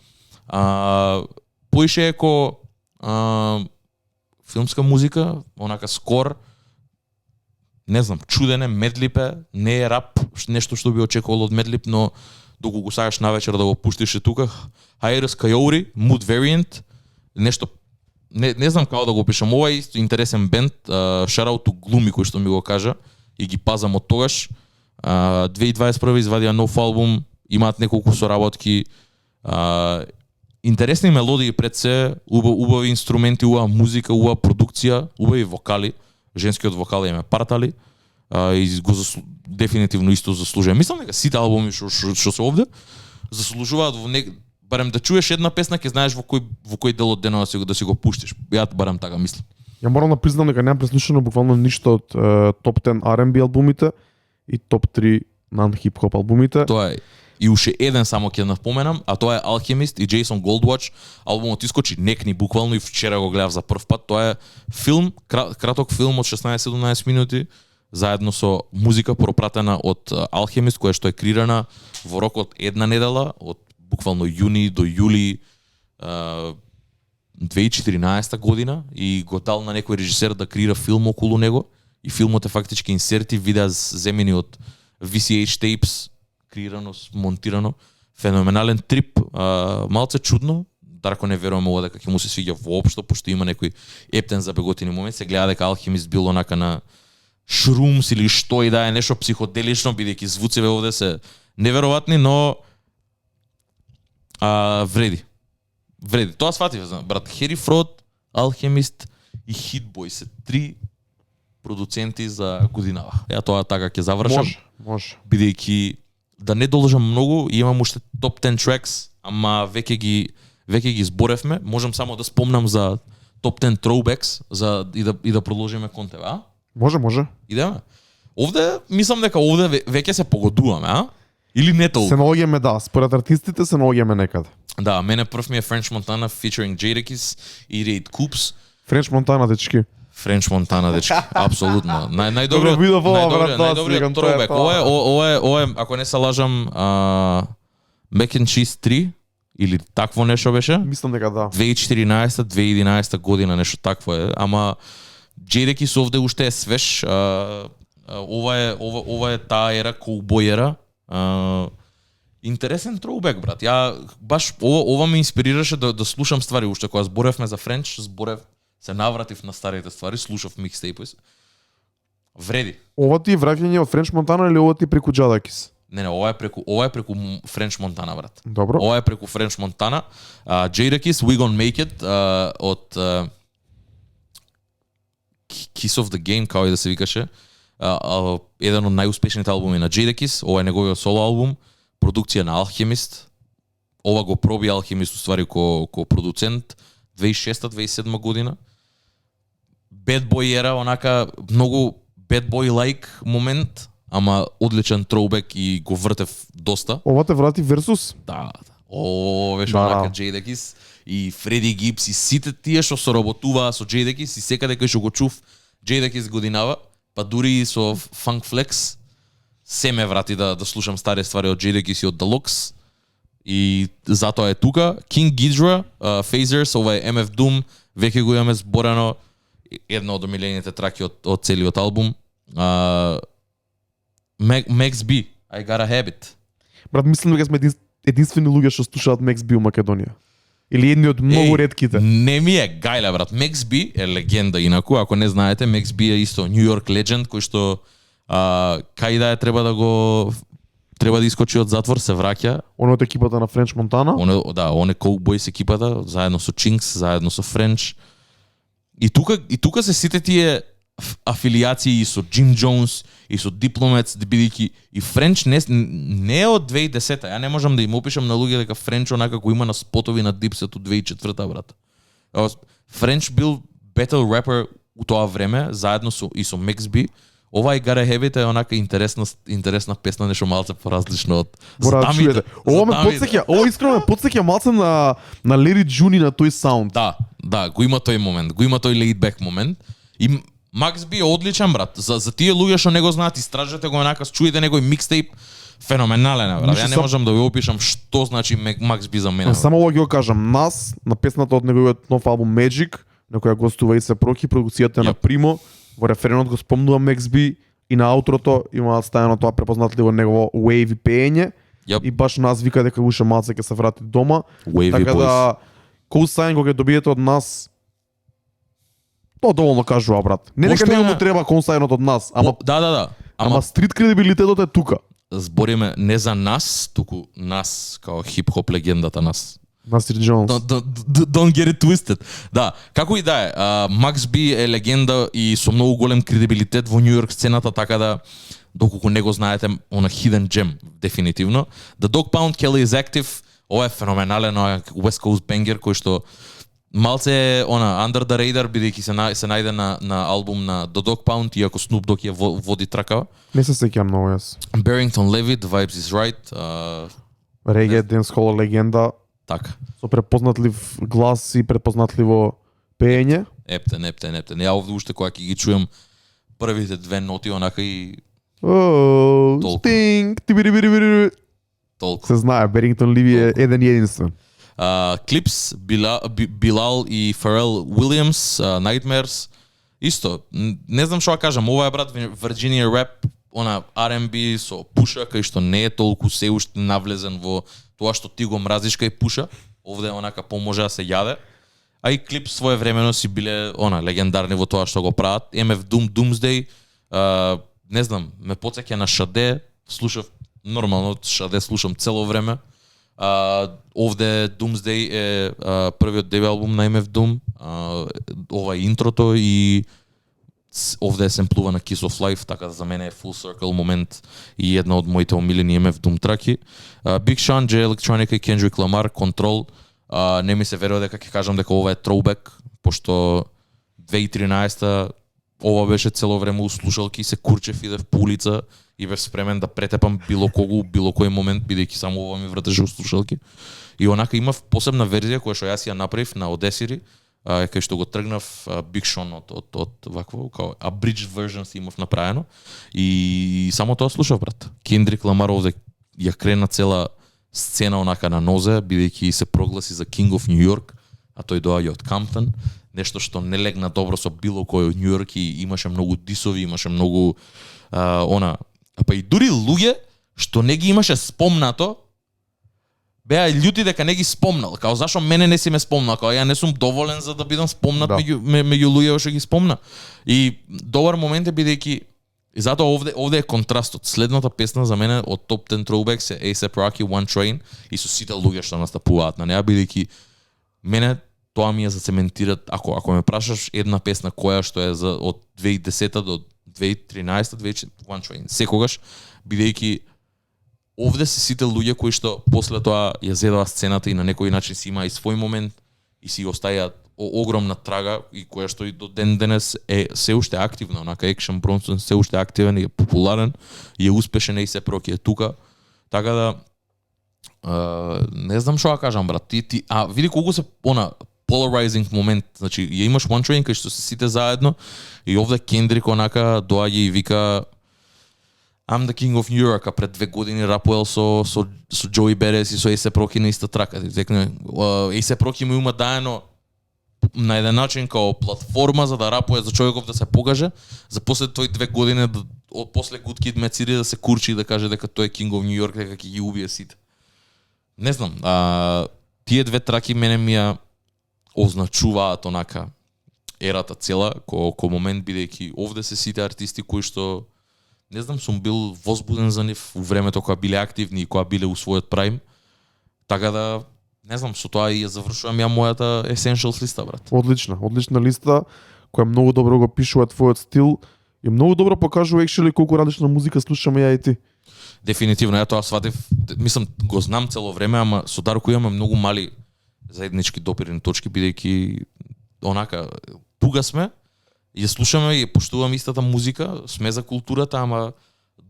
Поише еко филмска музика, онака скор, не знам, чуден е, Madlib е, не е рап, нешто што би очекувал од Madlib, но доколку го сакаш навечер да го пуштиш тука, Hiatus Coyote, Mood Variant, нешто не знам како да го опишам. Ова е исто интересен бенд, shout out to Gloomy кој што ми го кажа и ги пазам од тогаш. 2021 извадија нов албум, имаат неколку соработки, интересни мелодии пред се, убави инструменти, убава музика, убава продукција, убави вокали, женскиот вокал е ме партали, и го дефинитивно исто заслужува. Мислам дека сите албуми што се овде заслужуваат барем да чуеш една песна, ќе знаеш во кој дел од денот да си го пуштиш. Ја барем така мислам. Ја морам да признам дека немам преслушано буквално ништо од топ 10 R&B албумите и топ 3 non-hip-hop албумите. Тоа е. И уште еден само ќе напоменам, а тоа е Alchemist и Jason Goldwatch. Албумот искочи некни буквално и вчера го гледав за прв пат. Тоа е филм, краток филм од 16-17 минути, заедно со музика пропратена од Alchemist, која што е креирана во рок од една недела, од буквално јуни до јули 2014 година, и го дал на некој режисер да креира филм околу него, и филмот е фактички инсерти, видеа земени од VCH tapes, креирано, монтирано, феноменален трип, малце чудно, Дарко не верувам ова дека ќе му се свиѓа воопшто, пошто има некој ептен за беготини момент, се гледа дека Alchemist бил онака на шрумс или што и да е, нешто психоделично, бидејќи звуците овде се неверојатни, но вреди. Тоа сватив, брат. Хери Фрод, Alchemist и Hit Boy се 3 продуценти за годинава. Ја тоа така ќе завршам. Може. Бидејќи да не должам многу, имам уште топ 10 tracks, ама веќе ги зборевме. Можам само да спомнам за топ 10 throwbacks и да продолжиме кон тебе, а? Може. Идеме. Овде мислам дека овде веќе се погодуваме, а? Или не толку? Се наоѓаме, да, според артистите се наоѓаме некаде. Да, мене прв ми е French Montana featuring Jadakiss и Raid Coops. French Montana, дечки. French Montana, дечки, апсолутно. Најдобриот најдобриот throwback. Ова е, ако не се лажам, Mac and Cheese 3 или такво нешто беше? Мислам дека да. 2014-2011 година нешто такво е, ама Jadakiss овде уште е свеж. Ова е таа ера, коубој ера. Интересен throwback, брат. Ја баш ова ме инспирираше да слушам ствари уште кога зборевме за Френч, се навратив на старите ствари, слушав микстейпс. Вреди. Ова ти е враќање од French Montana или ова ти преку Jadakiss? Не, ова е преку French Montana, брат. Добро. Ова е преку French Montana. Jadakiss, We Gon Make It, од Kiss of the Game, како и да се викаше. Еден од најуспешните албуми на Jadakiss, ова е неговиот соло албум, продукција на Alchemist. Ова го проби Alchemist уствари ко продуцент 2006-2007 година. Bad Boy ера, онака многу Bad Boy-like момент, ама одличен throwback и го вртев доста. Ова те врати Versus? Да. Беше онака Jadakiss и Фреди Гибс и сите тие што соработуваа со Jadakiss и секаде кај што го чув Jadakiss годинава, па дури и со Funk Flex се ме врати да слушам стари ствари од Jadakiss и од Deluxe. И затоа е тука. King Ghidorah, Phasers, ова е MF Doom, веќе го имаме зборено, една од омилените траки од целиот албум. Max B, I Got a Habit. Брат, мислам дека сме единствени луѓе што слушаат Max B у Македонија. Или едни од многу ретките. Не ми е гајле, брат. Max B е легенда инаку, ако не знаете, Max B е исто New York legend кој што кај да е треба да искочи од затвор, се враќа. Он од екипата на French Montana? Он е Cowboys екипата, заедно со Chinks, заедно со French. И тука се сите тие афилијации и со Jim Jones и со Diplomats, бидејќи и French не е од 2010-та. Ја не можам да им опишам на луѓе дека French онака го има на спотови на Dipset од 2004-та, брат. French бил battle rapper у тоа време, заедно со Max B. Ова и Got a Habit е онака интересна песна, нешто малце поразлично од Задамите. Ова ме потсеќа, ова искрено ме потсеќа малце на Larry June на тој саунд. Да, го има тој момент, го има тој laid back момент. И Макс Би е одличен брат. За тие луѓе што не го знаат, истражете го онака, чуете некој микстейп, феноменален е брат. Ништо Ја не сам- можам да ви опишам што значи Макс Би за мене. Само ова ги го кажам, нас на песната од неговиот нов албум Magic, на која гостува и се Проки, продукцијата на Јап. Примо, во референот го спомнува Макс Би и на аутрото има ставено тоа препознатливо негово wavy пеење. Јап. И баш нас вика дека уште малце ќе се врати дома. Wavy Така Boys. да коусайн кога ќе добиете од нас, тоа доволно кажува брат. Не дека Пошто не е- му треба консајнот од нас, ама Да. ама стрит кредибилитетот е тука. Збориме не за нас, туку нас као хип-хоп легендата нас. Насир Джонс. Don't get it twisted. Да, како и да е, Макс Би е легенда и со многу голем кредибилитет во Њу Йорк сцената, така да доколку не го знаете, она hidden gem дефинитивно. The Dog Pound, Kelly is Active, ова е феноменален West Coast banger кој што малце е она under the radar бидејќи се најде на албум на The Dog Pound, иако Snoop Dogg ја води тракава. Не се сеќавам многу јас. Barrington Levy, The Vibes is Right, Реге, денсхол легенда, така. со препознатлив глас и препознатливо пеење. Ептен. Ја овде уште кога ќе ги чуем првите две ноти онака и Толку. Стинг, тибири. толку. Се знае, Берингтон Ливи е еден и единствен. Клипс, Билал и Фарел Уилјамс, Nightmares, исто, не знам што да кажам, ова е брат Virginia Rap, она R&B со пуша, кај што не е толку се уште навлезен во тоа што ти го мразиш кај пуша, овде онака поможе да се јаде, а и клип своевремено си биле она легендарни во тоа што го прават. MF Doom, Doomsday, не знам, ме потсеќа на Шаде, слушав нормално Шаде слушам цело време. Овде Doomsday е првиот деби албум на MF Doom, ова е интрото и овде е семплува на Kiss of Life, така да за мене е full circle момент и една од моите омилени MF Doom траки. Big Sean, J Electronica и Kendrick Lamar, Control. Не ми се верува дека ќе кажам дека ова е throwback, пошто 2013 ова беше цело време у слушалки, се курчев, идев по улица и бев спремен да претепам било кого, било кој момент, бидејќи само ова ми вртеше у слушалки. И онака имав посебна верзија која што јас ја направив на Одесири, кај што го тргнав Big Sean од вакво, као abridged version си имав направено и само тоа слушав брат. Kendrick Lamar овде ја крена цела сцена онака на нозе, бидејќи се прогласи за King of New York, а тој доаѓа од Камптон, нешто што не легна добро со било кој од Њу Йорк и имаше многу дисови, имаше многу па и дури луѓе што не ги имаше спомнато, беа љути дека не ги спомнал, као зашо мене не си ме спомнал, као ја не сум доволен за да бидам спомнат Да. меѓу луѓе што ги спомна. И добар момент е бидејќи и затоа овде е контрастот. Следната песна за мене од Top 10 Throwbacks е A$AP Rocky, One Train и со сите луѓе што настапуваат на неа, бидејќи мене тоа ми ја зацементират, ако ме прашаш една песна која што е за од 2010 до 2013, 2014, One Train, секогаш, бидејќи овде се сите луѓе кои што после тоа ја зедоа сцената и на некој начин си има и свој момент и си остаја огромна трага и која што и до ден денес е се уште активна, онака Action Bronson се уште активен и е популарен и е успешен и се проки е тука. Така да не знам што да кажам брат. Ти види колку се она polarizing момент, значи ја имаш One Train кај што се сите заедно и овде Kendrick онака доаѓа и вика I'm the King of New York, а пред 2 години рапуел со Joey Badass и со A$AP Rocky на иста трака. A$AP Rocky му има даено на еден начин као платформа за да рапуе за човеков да се покаже, за после тој 2 години од после Good Kid, Mad City да се курчи и да каже дека тој е King of New York, дека ќе ги убие сите. Не знам, тие две траки мене ми ја означуваат онака ерата цела, кој момент бидејќи овде се сите артисти кои што не знам, сум бил возбуден за нив во времето кога биле активни и кога биле у својот прайм. Така да не знам, со тоа и ја завршувам ја мојата Essentials листа, брат. Одлична листа која многу добро го пишува твојот стил и многу добро покажува actually колку различна музика слушаме ја и ти. Дефинитивно, ја тоа сватив, мислам, го знам цело време, ама со Дарко имаме многу мали заеднички допирни точки, бидејќи онака туга сме, ја слушаме и ја поштуваме истата музика, сме за културата, ама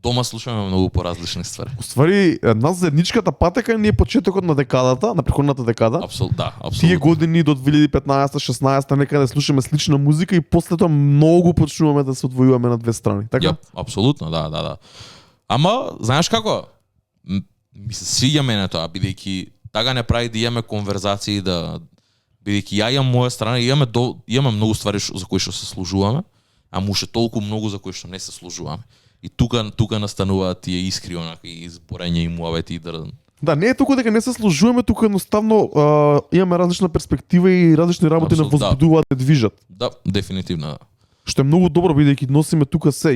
Дома слушаме многу поразлични ствари. Уствари, нас заедничката патека ни е почетокот на декадата, на претходната декада. Да, Тие апсолутно. години до 2015-16 некаде слушаме слична музика и после тоа многу почнуваме да се одвојуваме на две страни. Така? Јап, апсолутно, да. Ама, знаеш како? Ми се свиѓа мене тоа, бидејќи така не прави да имаме конверзации, да бидејќи ја имам моја страна, имаме многу ствари за кои што се служуваме, а уште толку многу за кои што не се служуваме. И тука настануваат тие искри онака и зборење и муавети да. Да, не е толку дека не се служуваме, туку едноставно имаме различна перспектива и различни работи на Апсолутно, возбудуваат да движат. Да, дефинитивно, да. Што е многу добро бидејќи носиме тука се.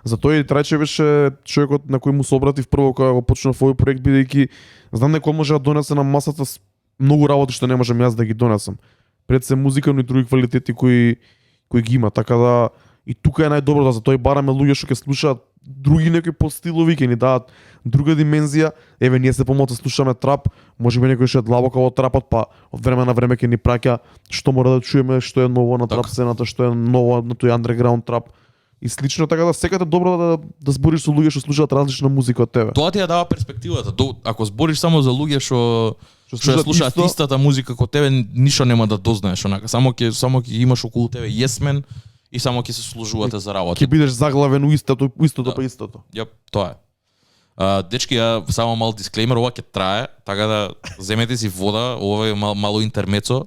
За тој Трајче беше човекот на кој му се обратив прво кога го почнав овој проект бидејќи знам некој може да донесе на масата многу работи што не можам јас да ги донесам. Пред се музика, но и други квалитети кои ги има, така да и тука е најдобро да за тој бараме луѓе што ќе слушаат други некои подстилови, ќе ни дадат друга димензија. Еве ние се помалку слушаме трап, можеби некој што е длабоко во трапот, па од време на време ќе ни праќа што мора да чуеме, што е ново на трап сцената, што е ново на тој андерграунд трап и слично, така да секаде добро да збориш со луѓе што слушаат различна музика од тебе. Тоа ти ја дава перспективата. Ако збориш само за луѓе што ја слушаат исто, истата музика како тебе, ништо нема да дознаеш, онака само ќе имаш околу тебе јесмен и само ќе се служувате за работа. Ќе бидеш заглавен у истото па истото. Јап, тоа е. Дечки, ја само мал дисклеймер, ова ќе трае, така да земете си вода, ова е мало интермецо.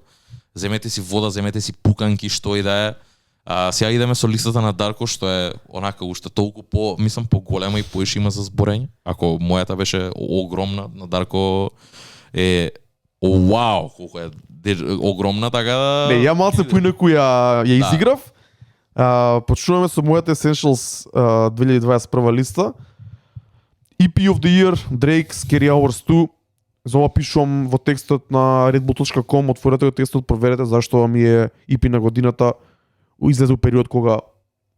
Земете си вода, земете си пуканки, што и да е. Сега идеме со листата на Дарко, што е онака уште толку мислам поголема и поише има за зборење. Ако мојата беше огромна, на Дарко е вау, колку е огромна, така да. Не, ја малце поинаку ја изиграв. Почнуваме со мојата Essentials 2021 листа. EP of the Year, Drake, Scary Hours 2. За ова пишувам во текстот на redbull.com, отворете го текстот, проверете зашто ми е EP на годината. Излезе период кога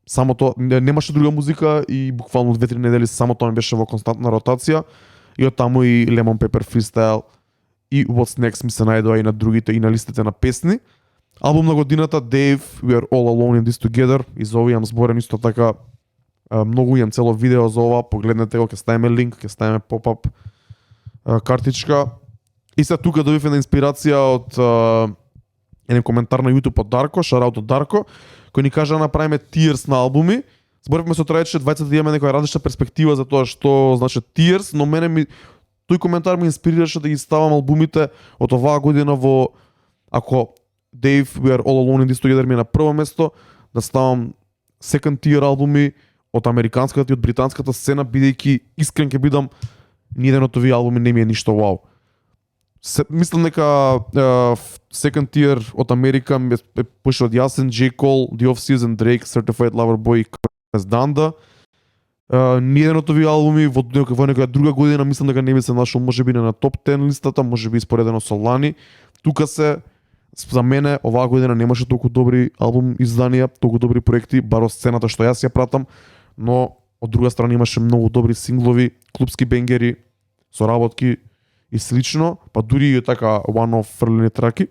само тоа немаше друга музика и буквално 2-3 недели само тоа ми беше во константна ротација. И од таму и Lemon Pepper Freestyle и What's Next ми се најдоа и на другите и на листите на песни. Албум на годината Dave, We Are All Alone in This Together. И за овој имам зборен исто така многу, имам цело видео за ова, погледнете го, ќе ставиме линк, ќе ставиме поп-ап картичка. И сега тука добив една инспирација од еден коментар на YouTube од Дарко, шараут од Дарко, кој ни кажа да направиме tiers на албуми. Зборивме со Трајче, двајцата да имаме некоја различна перспектива за тоа што значи tiers, но тој коментар ми инспирираше да ги ставам албумите од оваа година во, ако Dave, We Are All Alone in This Together ми е на прво место, да ставам second tier албуми од американската и од британската сцена, бидејќи искрен ќе бидам, ниеден од овие албуми не ми е ништо вау. Мислам дека second tier од Америка е поише од Јасен, J. Cole, The Off-Season, Drake, Certified Lover Boy и Chris Danda. Ниеден од овие албуми во некоја друга година мислам дека не би се нашол можеби не на топ 10 листата, можеби испоредено со лани. Тука се за мене оваа година немаше толку добри албум изданија, толку добри проекти, бар од сцената што јас ја пратам, но од друга страна имаше многу добри синглови, клубски бенгери, соработки и слично, па дури и така one-off фрлени траки.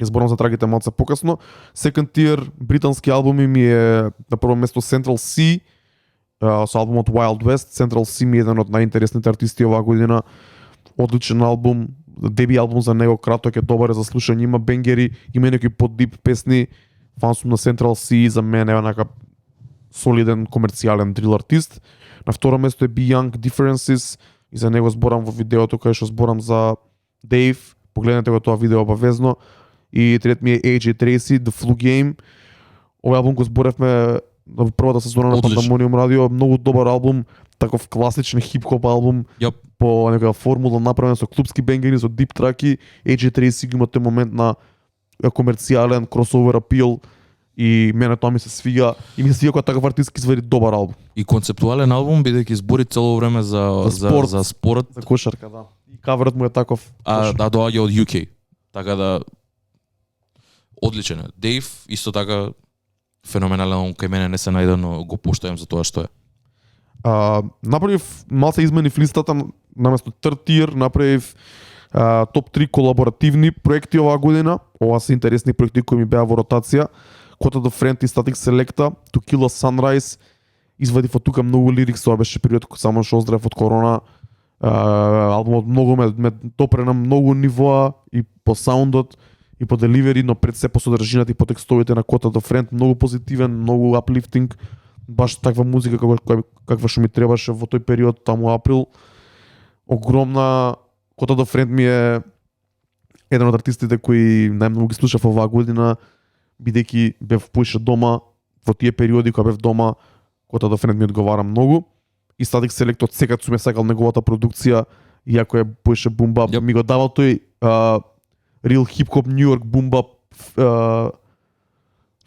Ќе зборам за траките малце покасно. Second tier британски албуми ми е на прво место Central C, со албумот Wild West. Central C ми е еден од најинтересните артисти оваа година. Одличен албум, деби албум за него, краток е, добар е за слушање, има бенгери, има некои поддип песни. Фан сум на Central C, за мене е онака солиден комерцијален дрил артист. На второ место е Be Young Differences, и за него зборам во видеото кај што зборам за Dave. Погледнете го тоа видео обавезно. И трет ми е AJ Tracey, The Flu Game. Овој албум го зборевме во првата сезона на Pandemonium Radio, многу добар албум, таков класичен хип-хоп албум, по некоја формула направен со клубски бенгери, со дип траки. AJ Tracey го има тој момент на комерцијален кросовер апил и мене тоа ми се свиѓа и ми се свиѓа кога таков артист ќе извади добар албум. И концептуален албум, бидејќи збори цело време за спорт, за кошарка, да. И каверот му е таков. Да доаѓа од UK. Така да одличен е. Дейв исто така феноменален, кај мене не се најде, но го поштојам за тоа што е. Направив малце измени в листата, наместо third tier направив топ 3 колаборативни проекти оваа година. Ова се интересни проекти кои ми беа во ротација. Quota the Friend и Static Selecta, To Kill a Sunrise извадив од тука многу лирикс, тоа беше период само што оздравев од корона. Албумот многу ме допре на многу нивоа и по саундот и по деливери, но пред се по содржината и по текстовите на Quote of a Friend, многу позитивен, многу uplifting, баш таква музика каква што ми требаше во тој период, таму април. Огромна. Quote of a Friend ми е еден од артистите кои најмногу ги слушав оваа година, бидејќи бев поише дома во тие периоди кога бев дома. Quote of a Friend ми одговара многу. И Static Select од секад сум ја сакал неговата продукција, иако е поише бумбап, Yep. ми го давал тој real хип-хоп New York бумбап.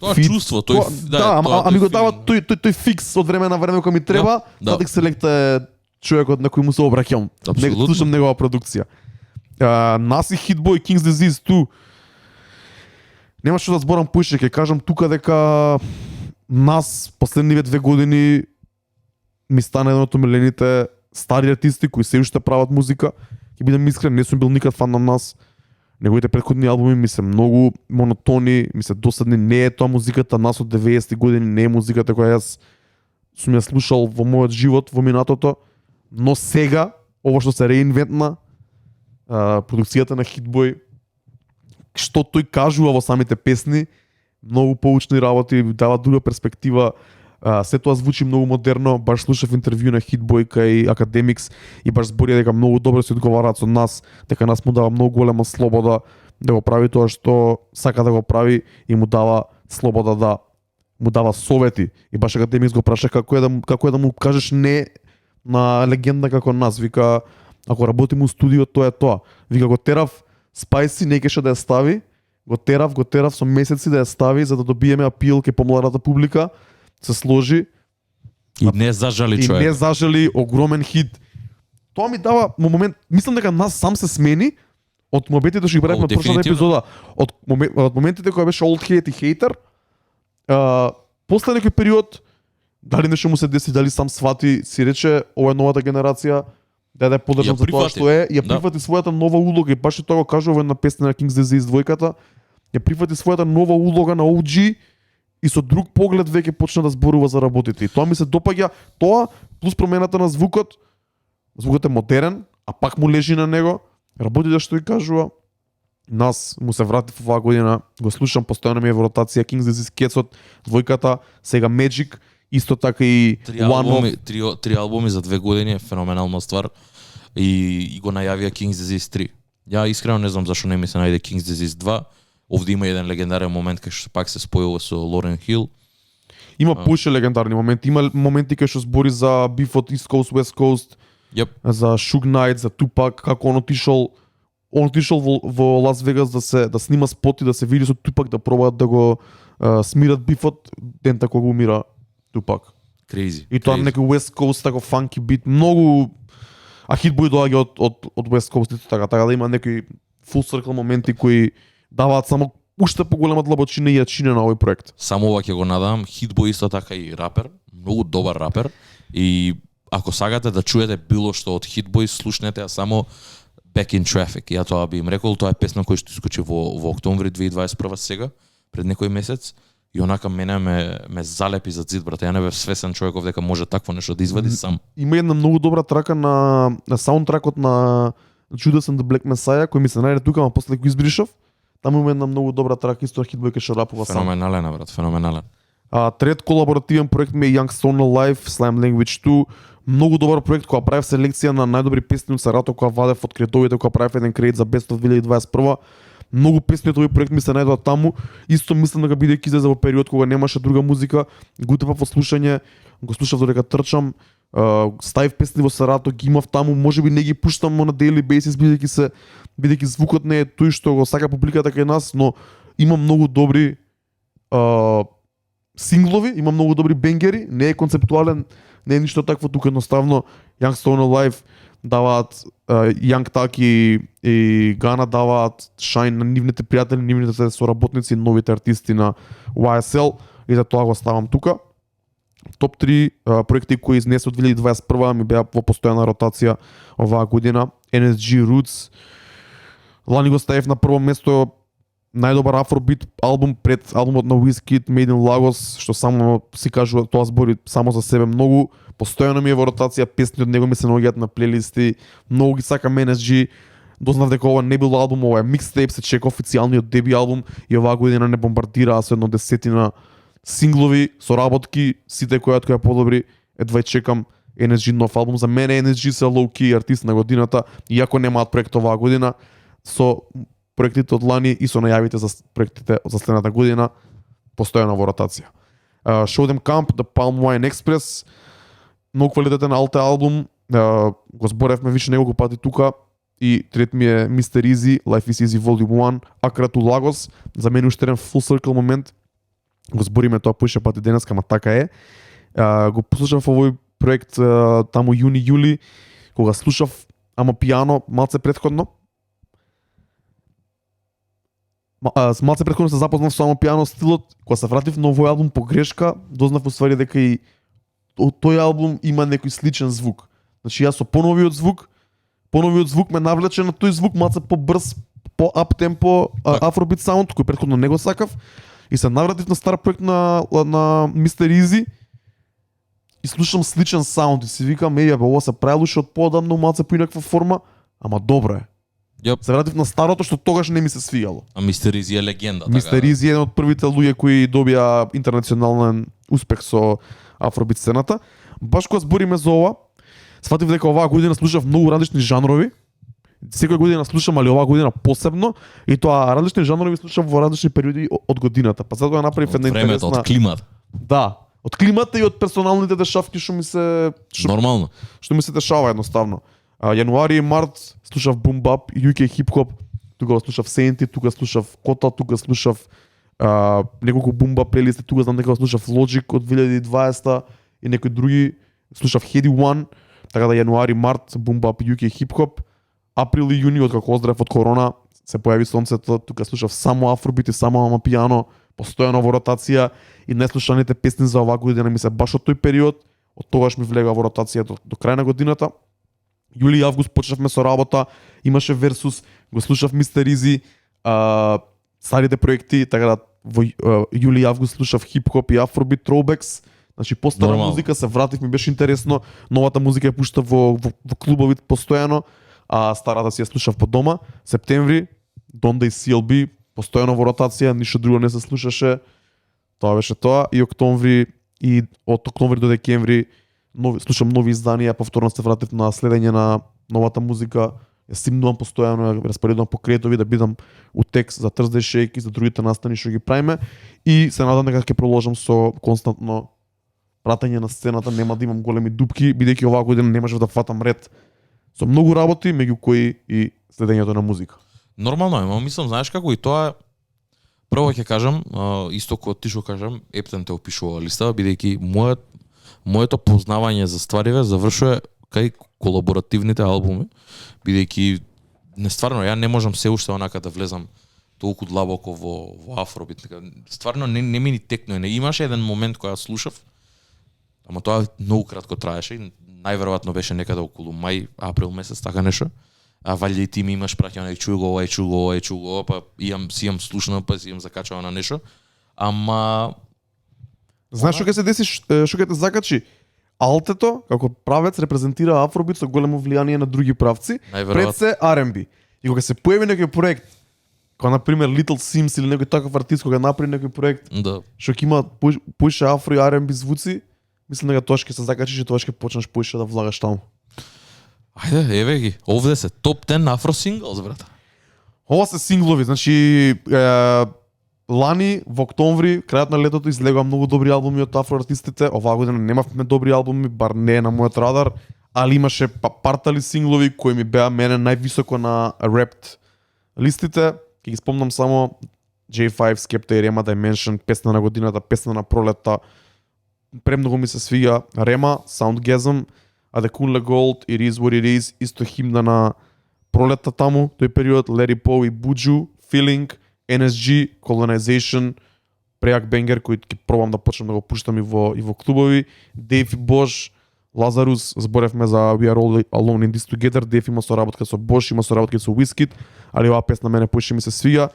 Тоа чувство, тој ми го дава тој фикс од време на време кога ми треба. Да. Static Select е човекот на кој му се обраќам. Апсолутно. Слушам негова продукција. Нас и Hitboy, King's Disease 2. Нема што да зборам поише, ќе кажам тука дека нас последниве 2 години ми стана еден од омилените стари артисти кои се уште прават музика. Ќе бидам искрен, не сум бил никад фан на нас. Неговите претходни албуми ми се многу монотони, ми се досадни. Не е тоа музиката нас од 90-ти години, не е музиката која јас сум ја слушал во мојот живот, во минатото. Но сега, ово што се реинвентна, продукцијата на Hitboy, што тој кажува во самите песни, многу поучни работи, дава друга перспектива. Се тоа звучи многу модерно. Баш слушав интервју на Hitboy кај Academics и баш збори дека многу добро се одговараат со нас, дека нас му дава многу голема слобода да го прави тоа што сака да го прави и му дава слобода да му дава совети. И баш Academics го праша како е да му кажеш не на легенда како нас. Вика, ако работиме у студио, тоа е тоа. Вика, го терав Spicy, не кеше да ја стави, го терав со месеци да ја стави за да добиеме апил кај помладата публика. Се сложи И не зажали човек. И не зажали, огромен хит. Тоа ми дава момент, мислам дека нас сам се смени од моментите што ги правевме прошлата епизода, од моментите кога беше Old Hate и Hater. После некој период дали нешто му се деси, дали сам свати, си рече ова е новата генерација, да ја поддржам за тоа што е, ја прифати својата нова улога и баш тоа го кажува на песна на King's Disease 2-ката, ја прифати својата нова улога на OG и со друг поглед веќе почна да зборува за работите. И тоа ми се допаѓа, тоа плюс промената на звукот. Звукот е модерен, а пак му лежи на него. Работите што ја кажува. Нас му се врати во оваа година, го слушам, постојано ми е во ротација King's Disease Кецот, 2-ката, сега Magic, исто така и три албуми за 2 години е феноменална ствар и го најавија King's Disease 3. Ја искрено не знам зашо не ми се најде King's Disease 2. Овде има еден легендарен момент кај што пак се спојува со Лорен Хил. Има поише легендарни моменти. Има моменти кај што збори за биф од East Coast, West Coast, за Suge Knight, за Tupac, како он отишол во Лас Вегас да снима спот и да се види со Tupac, да пробаат да го смират бифот дента кога умира Tupac. Crazy. И тоа некој West Coast тако фанки бит, многу Hitboy доаѓа од West Coast и така да има некои full circle моменти кои даваат само уште поголема длабочина и јачина на овој проект. Само ова ќе го надам, Hitboy исто така и рапер, многу добар рапер и ако сакате да чуете било што од Hitboy, слушнете ја само Back in Traffic. Ја тоа би им рекол, тоа е песна која што искочи во октомври 2021 сега, пред некој месец. И онака мене ме залепи за зид, брате. Ја не бев свесен човеков дека може такво нешто да извади сам. Има една многу добра трака на саундтракот на Judas and the Black Messiah, кој ми се најде тука, ама после го избришав. Таму има една многу добра трака, исто Hitboy ке шарапува сам. Феноменален, брат, феноменален. Трет колаборативен проект ми е Young Stone Alive, Slam Language 2. Многу добар проект, која правев селекција на најдобри песни од Сарато, која вадев од кредитовите, која правев еден кредит за Best of 2021. Многу песни од овој проект ми се најдоа таму. Исто мислам дека бидејќи излезе во период кога немаше друга музика, го утепав во слушање, го слушав додека трчам, ставив песни во Сарато, ги имав таму, можеби не ги пуштам на daily basis бидејќи звукот не е тој што го сака публиката кај нас, но има многу добри синглови, има многу добри бенгери, не е концептуален, не е ништо такво тука, едноставно Young Stone Alive даваат Young Thug и Гана даваат шајн на нивните пријатели, нивните соработници, новите артисти на YSL и за тоа го ставам тука. Топ 3 проекти кои изнесе од 2021 ми беа во постојана ротација оваа година. NSG Roots. Лани го ставив на прво место најдобар афробит албум пред албумот на Wizkid Made in Lagos, што само си кажува, тоа збори само за себе многу. Постојано ми е во ротација, песни од него ми се наоѓаат на плейлисти, многу ги сакам NSG. Дознав дека ова не бил албум, ова е микстейп, се чека официјалниот деби албум и оваа година не бомбардираа со едно 10 синглови, соработки, сите која подобри, едва чекам NSG нов албум. За мене NSG се low-key артист на годината, иако немаат проект оваа година, со проектите од лани и со најавите за проектите за следната година, постојано во ротација. Show Them Camp, The Palm Wine Express, многу квалитетен алте албум, го зборевме више неколку пати тука, и трет ми е Mr. Easy, Life is Easy Volume 1, Accra to Lagos, за мене уште еден full circle момент, го збориме тоа поише пати денес, ама така е. Го послушав овој проект таму јуни-јули, кога слушав ама пијано малце предходно. Малце предходно се запознав со ама пијано стилот, кога се вратив на овој албум по грешка, дознав уствари дека и тој албум има некој сличен звук. Значи јас со поновиот звук ме навлече на тој звук, малце побрз, по ап темпо, афробит саунд, кој претходно не го сакав, и се навратив на стар проект на Mr. Easy и слушам сличен саунд и си викам, ова се правило уште од поодамно, малце поинаква форма, ама добро е. Yep. Се вратив на старото што тогаш не ми се свијало. А Mr. Easy е легенда. Mr. Easy е еден од првите луѓе кои добија интернационален успех со афробит сцената. Баш кога збориме за ова, сфатив дека оваа година слушав многу различни жанрови. Секоја година слушам, али оваа година посебно, и тоа различни жанрови слушам во различни периоди од годината. Па затоа направив една интересна... Од климата. Да, од климата и од персоналните дешавки што ми се Нормално. Што ми се дешава едноставно. Јануари и март слушав Boom Bap, UK Hip Hop, тука слушав Сенти, тука слушав Кота, тука слушав неколку Boom Bap плейлисти, тука знам дека слушав Logic од 2020 и некои други, слушав Heady One, така да јануари, март Boom Bap, UK Hip Hop, април и јуни откако оздрав од корона, се појави сонцето, тука слушав само афробит и само ама пијано, постојано во ротација и неслушаните песни за оваа година ми се баш од тој период, од тогаш ми влега во ротација до крај на годината. Јули и август почнавме со работа, имаше Versus, го слушав Mr. Easy, старите проекти, така да во јули и август слушав хип-хоп и афробит, throwbacks, значи постара музика, се вратив, ми беше интересно, новата музика ја пуштав во клубови постојано, а старата си ја слушав по дома. Септември, Donda и CLB, постојано во ротација, ништо друго не се слушаше, тоа беше тоа, и октомври, и од октомври до декември, слушам нови изданија, повторно се вратив на следење на новата музика, ја симнувам постојано, ја распоредувам по креатови да бидам у текст за Thursday Shake и за другите настани што ги правиме, и се надам дека ќе продолжам со константно пратење на сцената, нема да имам големи дупки, бидејќи оваа година не можев да фатам ред со многу работи, меѓу кои и следењето на музика. Нормално е, но мислам, знаеш како, и тоа прво ќе кажам, исто како ти што кажам, Ептен те опишува листа, бидејќи моето познавање за ствариве завршува кај колаборативните албуми, бидејќи стварно ја не можам се уште онака да влезам толку длабоко во афробит. Стварно не ми ни текно, не имаше еден момент кога слушав, ама тоа многу кратко траеше и најверојатно беше некаде околу мај, април месец, така нешто. А валјда и ти ми имаш праќано, чуј го, па си имам слушано, па си имам закачано на нешто. Ама знаеш што ќе се деси, што ќе те закачи? Алтето, како правец, репрезентира афробит со големо влијание на други правци, пред се R&B. И кога се појави некој проект, кога на пример Little Sims или некој таков артист кога направи некој проект, што ќе има поише афро и R&B звуци, мислам дека тоа ќе се закачиш и тоа ќе почнеш поише да влагаш таму. Ајде, еве ги. Овде се топ 10 афро синглс, брат. Ова се синглови, значи лани во октомври, крајот на летото излегоа многу добри албуми од афро артистите. Оваа година немавме добри албуми, бар не е на мојот радар, али имаше партали синглови кои ми беа мене највисоко на репт листите. Ќе ги спомнам само J5, Skepta и Rema Dimension, песна на годината, песна на пролетта. Премногу ми се свига Rema, Soundgasm, Adekunle Gold, It Is What It Is, исто химна на пролетта таму, тој период, Larry Poe и Buju, Feeling, NSG, Colonization, прејак бенгер кој ќе пробам да почнам да го пуштам и во клубови, Dave и Bosch, Lazarus, зборевме за We Are All Alone in This Together, Dave има соработка со Bosch, има соработка со Wizkid, али оваа песна мене поише ми се свига.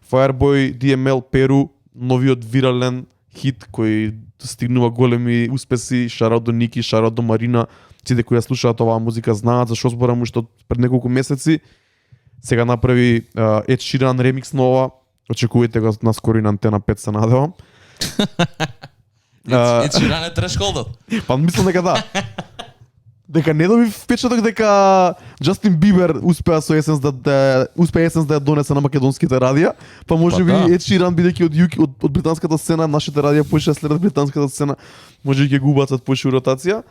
Fireboy, DML, Перу, новиот вирален хит кој стигнува големи успеси, шараут до Ники, шараут до Марина, сите кои ја слушаат оваа музика знаат за што зборам уште пред неколку месеци. Сега направи Ed Sheeran ремикс на ова, очекувате го наскоро и на Антена 5 се надевам. Ed Sheeran е трешхолдот. Па мислам дека да. Дека не доби впечаток дека Justin Bieber успеа со Essence успеа Essence да ја донесе на македонските радија, па можеби да. Ed Sheeran бидејќи од британската сцена, нашите радија поише следат британската сцена, можеби ќе го убацат поише у ротација.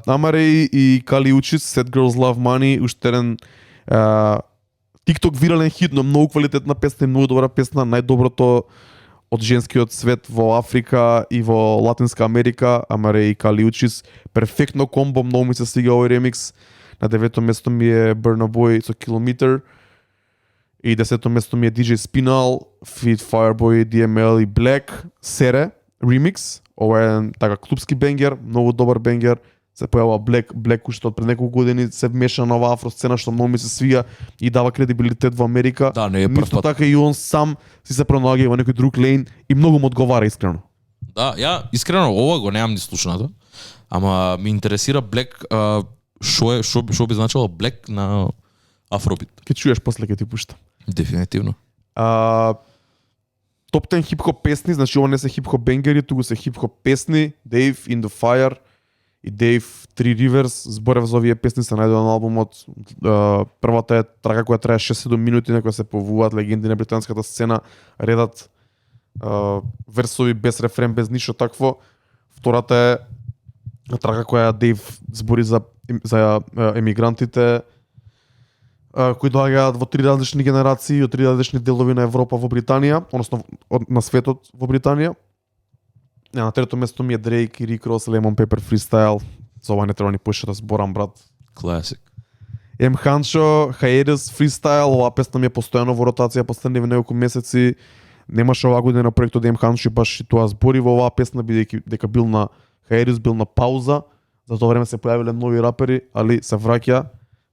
Амарей и Кали Учис, Sad Girls Love Money, уштерен TikTok вирален хит, но многу квалитетна песна и многу добра песна, најдоброто од женскиот свет во Африка и во Латинска Америка, Амаре и Кали Учис, перфектно комбо, многу ми се свига овој ремикс. На 9-то место ми е Burna Boy со Kilometer и 10-то место ми е DJ Spinal, Feed Fireboy, DML и Black, Сере, ремикс. Ова е така клубски бенгер, многу добар бенгер. Се појава Black уште од пред неколку години, се вмеша на оваа афросцена што многу ми се свига и дава кредибилитет во Америка. Да, не е прв Нисто пат. така и он сам си се пронаоѓа во некој друг лейн и многу му одговара искрено. Да, ја искрено ова го немам ни слушнато. Ама ми интересира Black, што би значило Black на Афробит. Ке чуеш после ке ти пуштам. Дефинитивно. Топ 10 хип-хоп песни, значи ова не се хип-хоп бенгери, туку се хип-хоп песни, Dave in the Fire и Dave Three Rivers, зборев за овие песни се најдува на албумот. Првата е трака која трае 6-7 минути, на која се повуваат легенди на британската сцена, редат версови без рефрен, без ништо такво. Втората е трака која Дейв збори за емигрантите кои доаѓаат во 3 различни генерации од 3 различни делови на Европа во Британија, односно на светот во Британија. На трето место ми е Drake и Rick Ross, Lemon Pepper Freestyle. За ова не треба ни поише да зборам, брат. Класик. M. Hancho, Hiatus Freestyle, оваа песна ми е постојано во ротација последниве неколку месеци. Немаше оваа година проектот M. Hancho и баш и тоа збори во оваа песна, бидејќи дека бил на Hiatus, бил на пауза. За тоа време се појавиле нови рапери, али се враќа.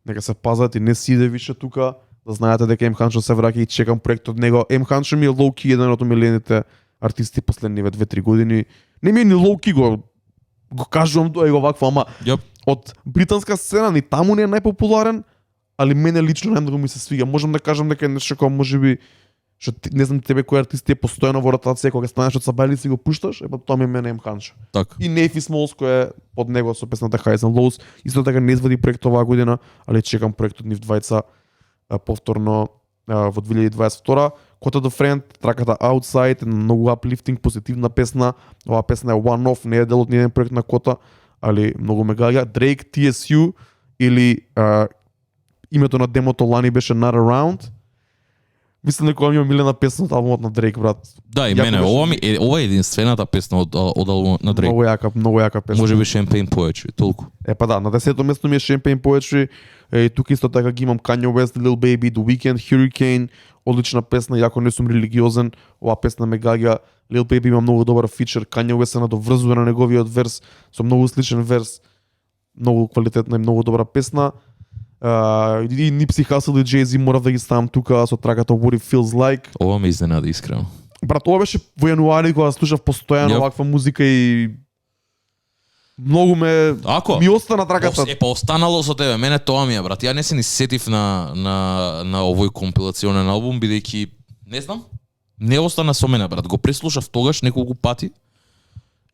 Нека се пазат и не си иде више тука. Да знаете дека M. Hancho се враќа и чекам проектот него. M. Hancho ми е лоу-ки еден од омилените артисти последниве 2-3 години. Не ми е ни лоу-ки, го кажувам го вакво, ама Јоп. од британска сцена ни таму не е најпопуларен, али мене лично најмногу ми се свига. Можам да кажам дека е нешто како можеби што не знам тебе кој артист е постојано во ротација кога станеш од Сабајли си го пушташ, па тоа ми е мене M. Hancho. Така. И Nefy Smalls кој е под него со песната Highs and Lows, исто така не извади проект оваа година, али чекам проектот нив двајца повторно во 2022. Quota the Friend, траката Outside, многу uplifting, позитивна песна. Оваа песна е one off, не е дел од ниеден проект на Quota, али многу ме гаѓа. Drake, TSU или името на демото Лани беше Not Around. Мислам дека ми е милена песна од албумот на Drake, брат. Да, и Јако мене, беше. ова е единствената песна од албумот на Drake. Многу јака песна. Може би Champagne Poetry, толку. Па да, на 10-то место ми е Champagne Poetry. И тука исто така ги имам Kanye West, Lil Baby, The Weeknd, Hurricane, одлична песна, јако не сум религиозен, оваа песна ме гаѓа. Lil Baby има многу добар фичер, Kanye West се надоврзува на неговиот верс со многу сличен верс. Многу квалитетна и многу добра песна. И Nipsey Hussle и Jay-Z морав да ги ставам тука со траката What It Feels Like. Ова ме изненади искрено. Брат, ова беше во јануари кога слушав постојано ваква музика и многу Ако ми остана траката. Па останало со тебе, мене тоа ми е, брат. Ја не се ни сетив на овој компилационен албум, бидејќи не знам, не остана со мене, брат. Го преслушав тогаш неколку пати.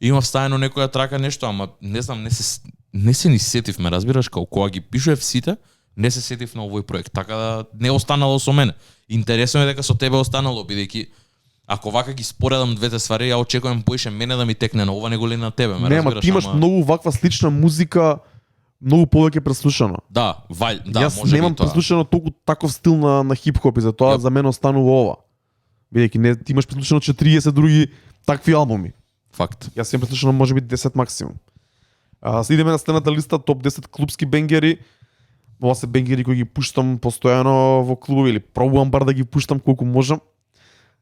Има вставено некоја трака нешто, ама не знам, не се ни сетив, ме разбираш, како кога ги пишував сите, не се сетив на овој проект. Така да не останало со мене. Интересно е дека со тебе останало, бидејќи ако вака ги споредам двете ствари, ја очекувам поише мене да ми текне на ова него ли на тебе, ме Не, разбираш, ама ти имаш многу ваква слична музика, многу повеќе преслушано. Да, да, Јас може немам би тоа. преслушано толку таков стил на хип-хоп и затоа за мене останува ова. Бидејќи не ти имаш преслушано 40 други такви албуми. Факт. Јас имам преслушано можеби 10 максимум. Идеме на следната листа, топ 10 клубски бенгери. Ова се бенгери кои ги пуштам постојано во клубови или пробувам бар да ги пуштам колку можам.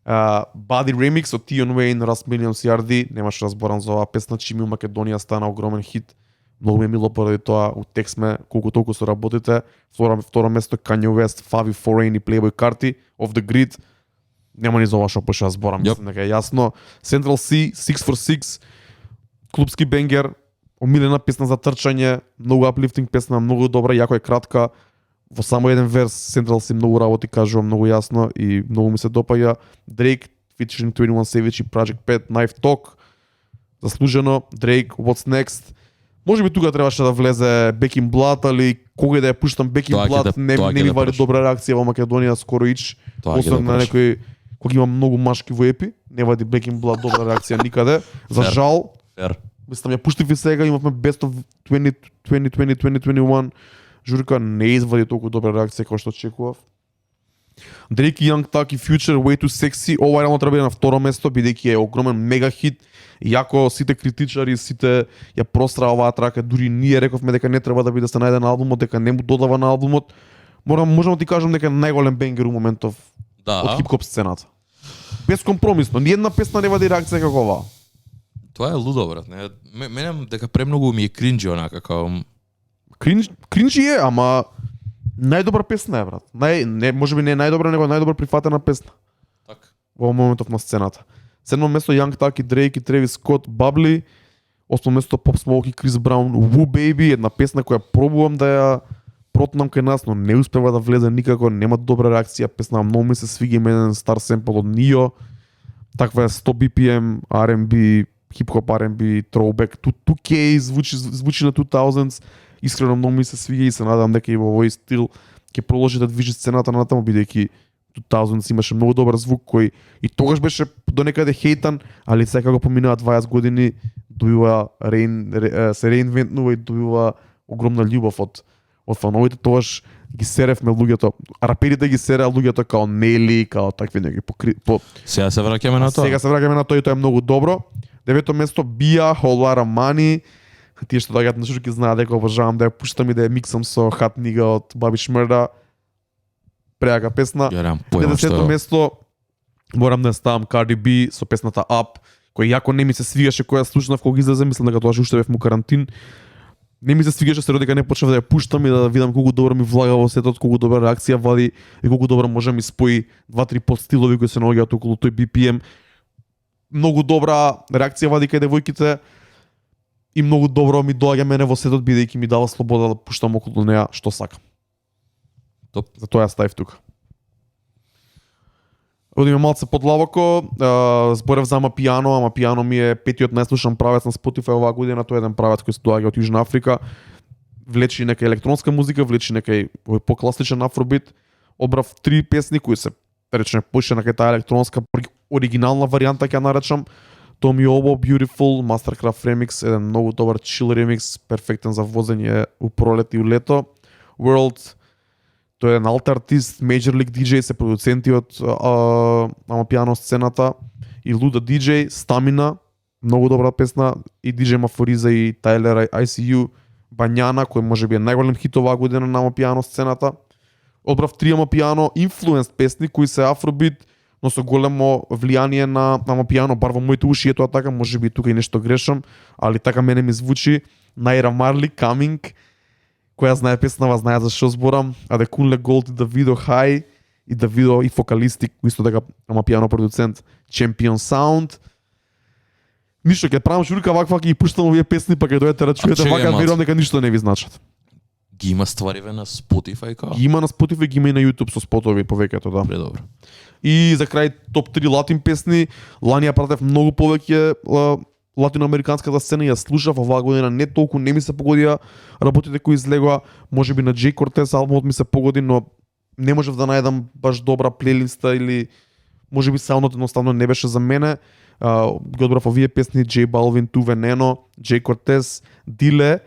Body Remix од Tion Wayne, Russ Millions и RD, немаш разборам за оваа песна, Чими у Македонија стана огромен хит. Многу ми е мило поради тоа, у текст сме колку толку со работите. Второ место Kanye West, Favi Foreign и Playboy Carti, Off the Grid. Нема ни за ова што поша зборам, Јап. мислам дека е јасно. Central C, 6 for 6, клубски бенгер, омилена песна за трчање, многу uplifting песна, многу добра, јако е кратка. Во само еден верс Central C многу работи кажува многу јасно и многу ми се допаѓа. Drake featuring 21 Savage и Project 5, Knife Talk, заслужено. Drake, What's Next. Може би тука требаше да влезе Back in Blood, али кога и да ја пуштам Back in Тоа ќе Blood, да- не тоа ми ќе да вади прашам. добра реакција во Македонија скоро ич. Тоа ќе Особено на прашам. некој кога има многу машки во епи, не вади Back in Blood добра реакција никаде. За Фер. жал, Фер. мислам ја пуштив и сега, имавме Best of 2020-2021, журка не извади толку добра реакција како што очекував. Drake и Young Thug и Future Way Too Sexy, ова реално треба да биде на второ место, бидејќи е огромен мега хит. Иако сите критичари, сите ја простра оваа трака, дури ние рековме дека не треба да биде се најде на албумот, дека не му додава на албумот. Можам да ти кажам дека е најголем бенгер у моментов од Да, хип-хоп сцената. Безкомпромисно, ни една песна не вади реакција како оваа. тоа е лудо, брат. Мене дека премногу ми е кринџи онака као Кринжи е, ама најдобра песна е, брат. Можеби не е најдобра, него е најдобра прифатена песна така. во моментов на сцената. Седмо место Young Thug и Drake и Travis Scott, Bubbly. Осмо место Pop Smoke и Chris Brown, Woo Baby, една песна која пробувам да ја протнам кај нас, но не успева да влезе никако, нема добра реакција, песна многу ми се свиѓа, има еден стар семпл од Nio. Таква е 100 BPM, R&B, хип-хоп R&B, throwback, 2K, звучи на 2000s. Искрено многу ми се свиѓа и се надам дека и во овој стил ќе продолжи да движи сцената на таму, бидејќи 2000s имаше многу добар звук кој и тогаш беше до некаде хейтан, али сега го поминаа 20 години, добива се реинвентнува и добива огромна љубов од фановите. Тогаш ги серевме луѓето, раперите ги сереа луѓето као Нели, као такви неги по Сега се враќаме на тоа. Сега се враќаме на тоа и тоа е многу добро. Девето место Бија, Whole Lotta Money. Тие што доаѓаат на журки знаат дека обожавам да ја пуштам и да ја миксам со Hot Nigga од Баби Шмрда. Преака песна. Ја немам појма што 10-то е. место морам да ја ставам Cardi B со песната Up, која јако не ми се свигаше кога ја слушнав кога излезе, мислам дека тоа уште бев му карантин. Не ми се свигаше се дека не почнав да ја пуштам и да видам колку добро ми влага во сетот, колку добра реакција вади и колку добро може ми спои 2-3 подстилови кои се наоѓаат околу тој BPM. Многу добра реакција вади кај девојките и многу добро ми доаѓа мене во сетот бидејќи ми дава слобода да пуштам околу неа што сакам. Топ. Затоа ја ставив тука. Одиме малце подлабоко, зборев за Амапиано. Амапиано ми е петиот најслушан правец на Spotify оваа година, тој е еден правец кој се доаѓа од Јужна Африка. Влечи нека електронска музика, влечи нека овој покласичен афробит. Обрав 3 песни кои се речеме пушена кај таа електронска оригинална варијанта ќе наречам. Tommy Obo, Beautiful, Mastercraft Remix, еден многу добар chill remix, перфектен за возење у пролет и у лето. World, тој е еден алт артист, Major League DJ, се продуценти од Амапиано сцената и Luda DJ, Stamina, многу добра песна, и DJ Мафориза и Tyler ICU, Банјана, кој можеби е најголем хит оваа година на Амапиано сцената. Одбрав 3 Амапиано инфлуенс песни кои се афробит, но со големо влијание на Амапиано, бар во моите уши е тоа така, можеби тука и нешто грешам, али така мене ми звучи. Наира Марли, Coming, која знае песнава, знае за што зборам, Адекунле Голд и Давидо Хай и Давидо и вокалисти, исто така Амапиано продуцент, Champion Sound. Ништо, ќе правам журка ваква, ќе ги пуштам овие песни, па ќе дојдете да чуете чекај вака, малце. верувам дека ништо не ви значат. Ги има ствариве на Spotify као? Ги има на Spotify, ги има и на YouTube со спотови повеќето, да. Предобро. И за крај топ 3 латин песни. Лани ја пратев многу повеќе латиноамериканската сцена и ја слушав оваа година, не толку не ми се погодија работите кои излегоа, можеби на Джей Кортес албумот ми се погоди, но не можев да најдам баш добра плейлиста или можеби саундот едноставно не беше за мене. Ги одбрав овие песни J Balvin, Tu Veneno, Джей Кортес, Диле,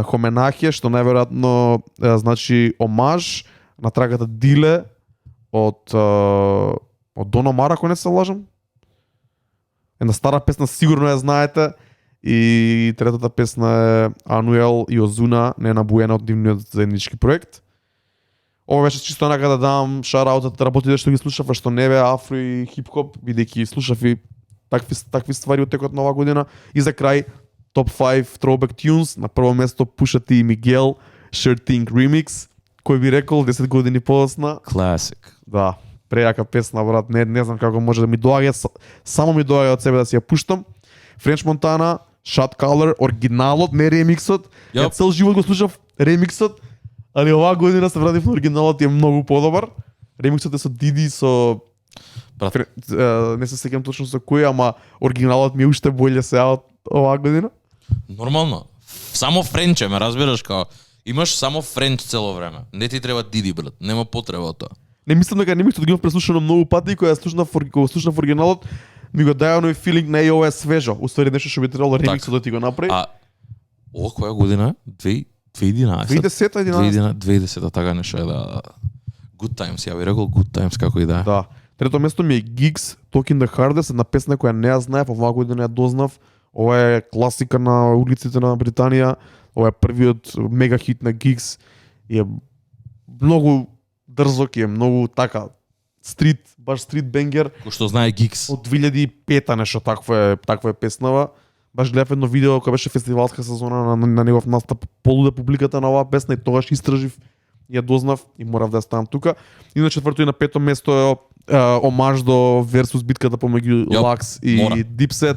Хоменахе, што најверојатно значи омаж на трагата Диле од Дон Омар, ако не се лажам. Една стара песна, сигурно ја знаете. И третата песна е Ануел и Озуна, не набуена од нивниот заеднички проект. Ова беше чисто онака да дам шараутот на работите што ги слушав, а што не бе афро и хип-хоп, бидејќи слушав и такви ствари од текот на оваа година. И за крај, топ 5 Throwback Tunes, на прво место Pusha T и Miguel, Sure Thing Remix, кој би рекол 10 години подоцна. Класик. Да, прејака песна, брат, не знам како може да ми доаѓа, само ми доаѓа од себе да си ја пуштам. French Montana, Shot Caller, оригиналот, не ремиксот. Ја цел живот го слушав ремиксот, али оваа година се вратив на оригиналот и е многу подобар. Ремиксот е со Диди, со Брат. не се сеќам точно со кој, ама оригиналот ми е уште боле сега од оваа година. Нормално. Само френче, ме разбираш како имаш само френч цело време. Не ти треба Диди, брат. Нема потреба од тоа. Не мислам дека ремиксот го имав преслушано многу пати и кога го слушнав оригиналот, ми го даја оној филинг на ова е свежо. Уствари нешто што би требало ремиксот да ти го направи. А ова која година е? 2011. 2010 така нешто е да. Good Times, ја би рекол Good Times како и да е. Да. Трето место ми е Gigs, Talking the Hardest, една песна која не ја знаев, оваа година ја дознав. Ова е класика на улиците на Британија. Ова е првиот мега хит на Gigs и е многу дрзок, е многу така баш стрит бенгер. Кој што знае Gigs. Од 2005 нешто таква е песнава. Баш гледав едно видео кога беше фестивалска сезона на негов настап, полуде публиката на оваа песна и тогаш истражив ја дознав и морав да ја ставам тука. И на четврто и на пето место е омаж до версус битката помеѓу Lux и Dipset.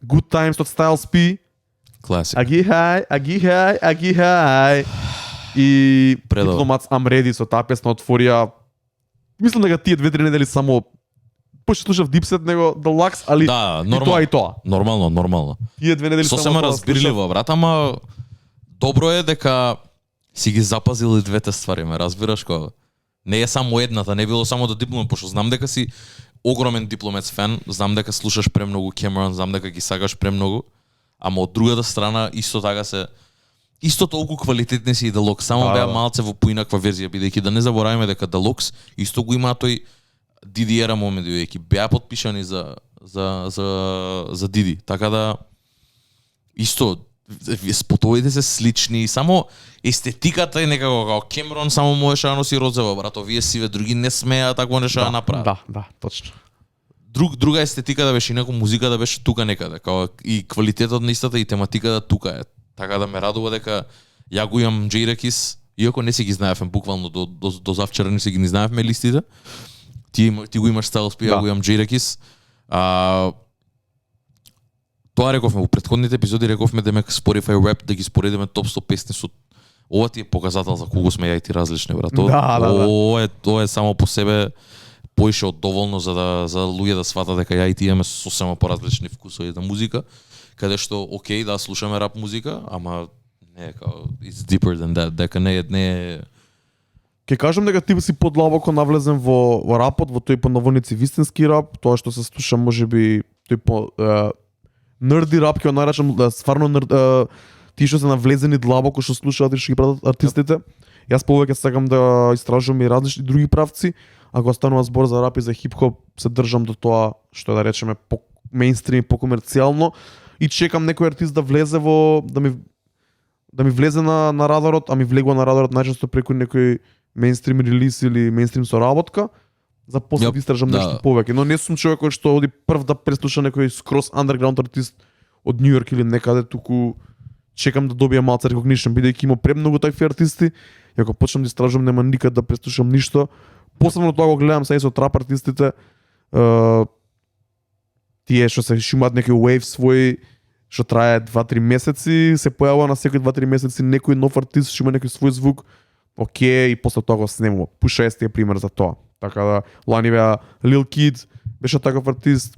Good Times од Styles P. Класик. I get high. И Diplomats I'm Ready со таа песна отворија. Мислам дека тие 2-3 недели само поше слушав Dipset него The Lux, али да, и тоа. Нормално. Тие 2 недели сосема разбирливо, брат, ама добро е дека си ги запазили двете ствари, ме разбираш кога. Не е само едната, не било само да Дипломат, пошто знам дека си огромен Дипломатс фен, знам дека слушаш премногу Cameron, знам дека ги сагаш премногу, ама од другата страна исто така се исто толку квалитетни си и Deluxe, само беа малце во поинаква верзија, бидејќи да не забораваме дека Deluxe исто го има тој DD-ера момент, бидејќи беа подпишани за Диди, така да исто спотовите се слични, само естетиката е некако како Cameron само можеше да носи розово, брат, овие сиве други не смеа такво нешто да направат. Да, точно. Друга естетика да беше, инаку музика да беше тука некаде, како и квалитетот на истата и тематиката тука е. Така да ме радува дека ја го имам Jadakiss, иако не си ги знаевме буквално до завчера не си ги знаевме листите. Ти го имаш Styles P, ја го имам Jadakiss. Тоа рековме во претходните епизоди, рековме демек Spotify Rap да ги споредиме топ 100 песни со ова ти е показател за колку сме ја и ти различни, брат. Ова е само по себе поише од доволно за луѓе да сватат дека ја и ти имаме сосема поразлични вкусови на музика, каде што окей да слушаме рап музика, ама не е као it's deeper than that, дека не е. Ке кажам дека ти си подлабоко навлезен во рапот, во тој по наводници вистински рап, тоа што се слуша можеби тој по нерди рап, ќе го наречам, стварно ти што се навлезени длабоко што слушаат и што ги прават артистите. Јас повеќе сакам да истражувам и различни други правци, а кога станува збор за рап и за хип-хоп, се држам до тоа што да речеме по мејнстрим, по комерцијално и чекам некој артист да влезе да ми влезе на радарот, а ми влегува на радарот најчесто преку некој мејнстрим релиз или мејнстрим соработка, за после да истражам нешто повеќе. Но не сум човек кој што оди прв да преслуша некој скрос underground артист од Нью Йорк или некаде, туку чекам да добијам малце recognition, бидејќи има премногу такви артисти, и ако почнам да истражам нема никад да преслушам ништо. Посебно тоа го гледам сега со трап артистите, тие што се шумат некој wave свој, што трае 2-3 месеци, се појавува на секој 2-3 месеци некој нов артист, што има некој свој звук, окей, и после тоа го снемува. Пуша е пример за тоа. Така да, лани беа Lil Kid, беше таков артист,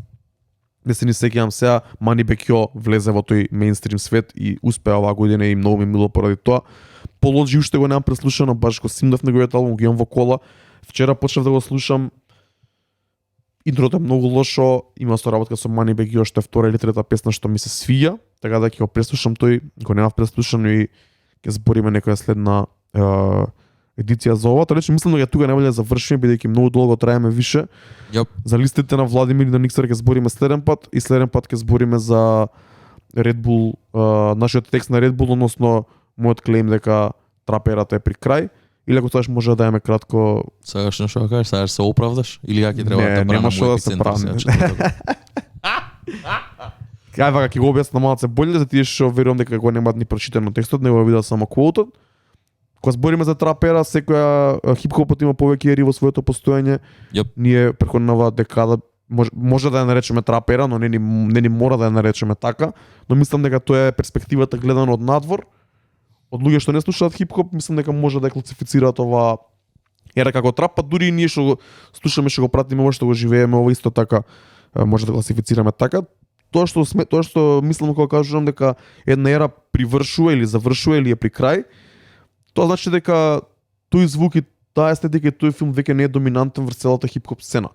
не се ни сеќавам сега, Мани Бекјо влезе во тој мејнстрим свет и успеа оваа година и многу ми мило поради тоа. Полоджи уште го немам преслушано, баш го симнав неговиот албум, го имам во кола. Вчера почнав да го слушам. Интрото е многу лошо, има соработка со Мани Бекјо, што е втора или трета песна што ми се свија, така да ќе го преслушам тој, го немав преслушано и ќе збориме некоја следна едиција за ова. Тоа рече, мислам дека тука не да завршиме, бидејќи многу долго траеме више. За листите на Владимир и на Никсер ќе збориме следен пат и следен пат ќе збориме за Red Bull, нашиот текст на Red Bull, односно мојот клейм дека траперата е при крај. Или ако сакаш може да даеме кратко. Сакаш нешто да кажеш, сакаш се оправдаш или ја ќе треба да брана мој епицентар. Кај вака ќе го објаснам малце боле за тие што верувам дека го немаат ни прочитано текстот, него го видел само квотот. кога збориме за трап ера, секоја хип-хопот има повеќе ери во своето постоење. Јап. Ние преходнава декада може да ја наречеме трап ера, но не ни мора да ја наречеме така, но мислам дека тоа е перспективата гледано од надвор. Од луѓе што не слушаат хип-хоп, мислам дека може да ја класифицираат ова ера како трап, па дури и ние што го слушаме, што го пратиме, ова што го живееме, ова исто така може да класифицираме така. Тоа што мислам кога кажувам дека една ера привршува или завршува или е при крај, тоа значи дека тој звук и таа естетика и тој филм веќе не е доминантен врз целата хип-хоп сцена.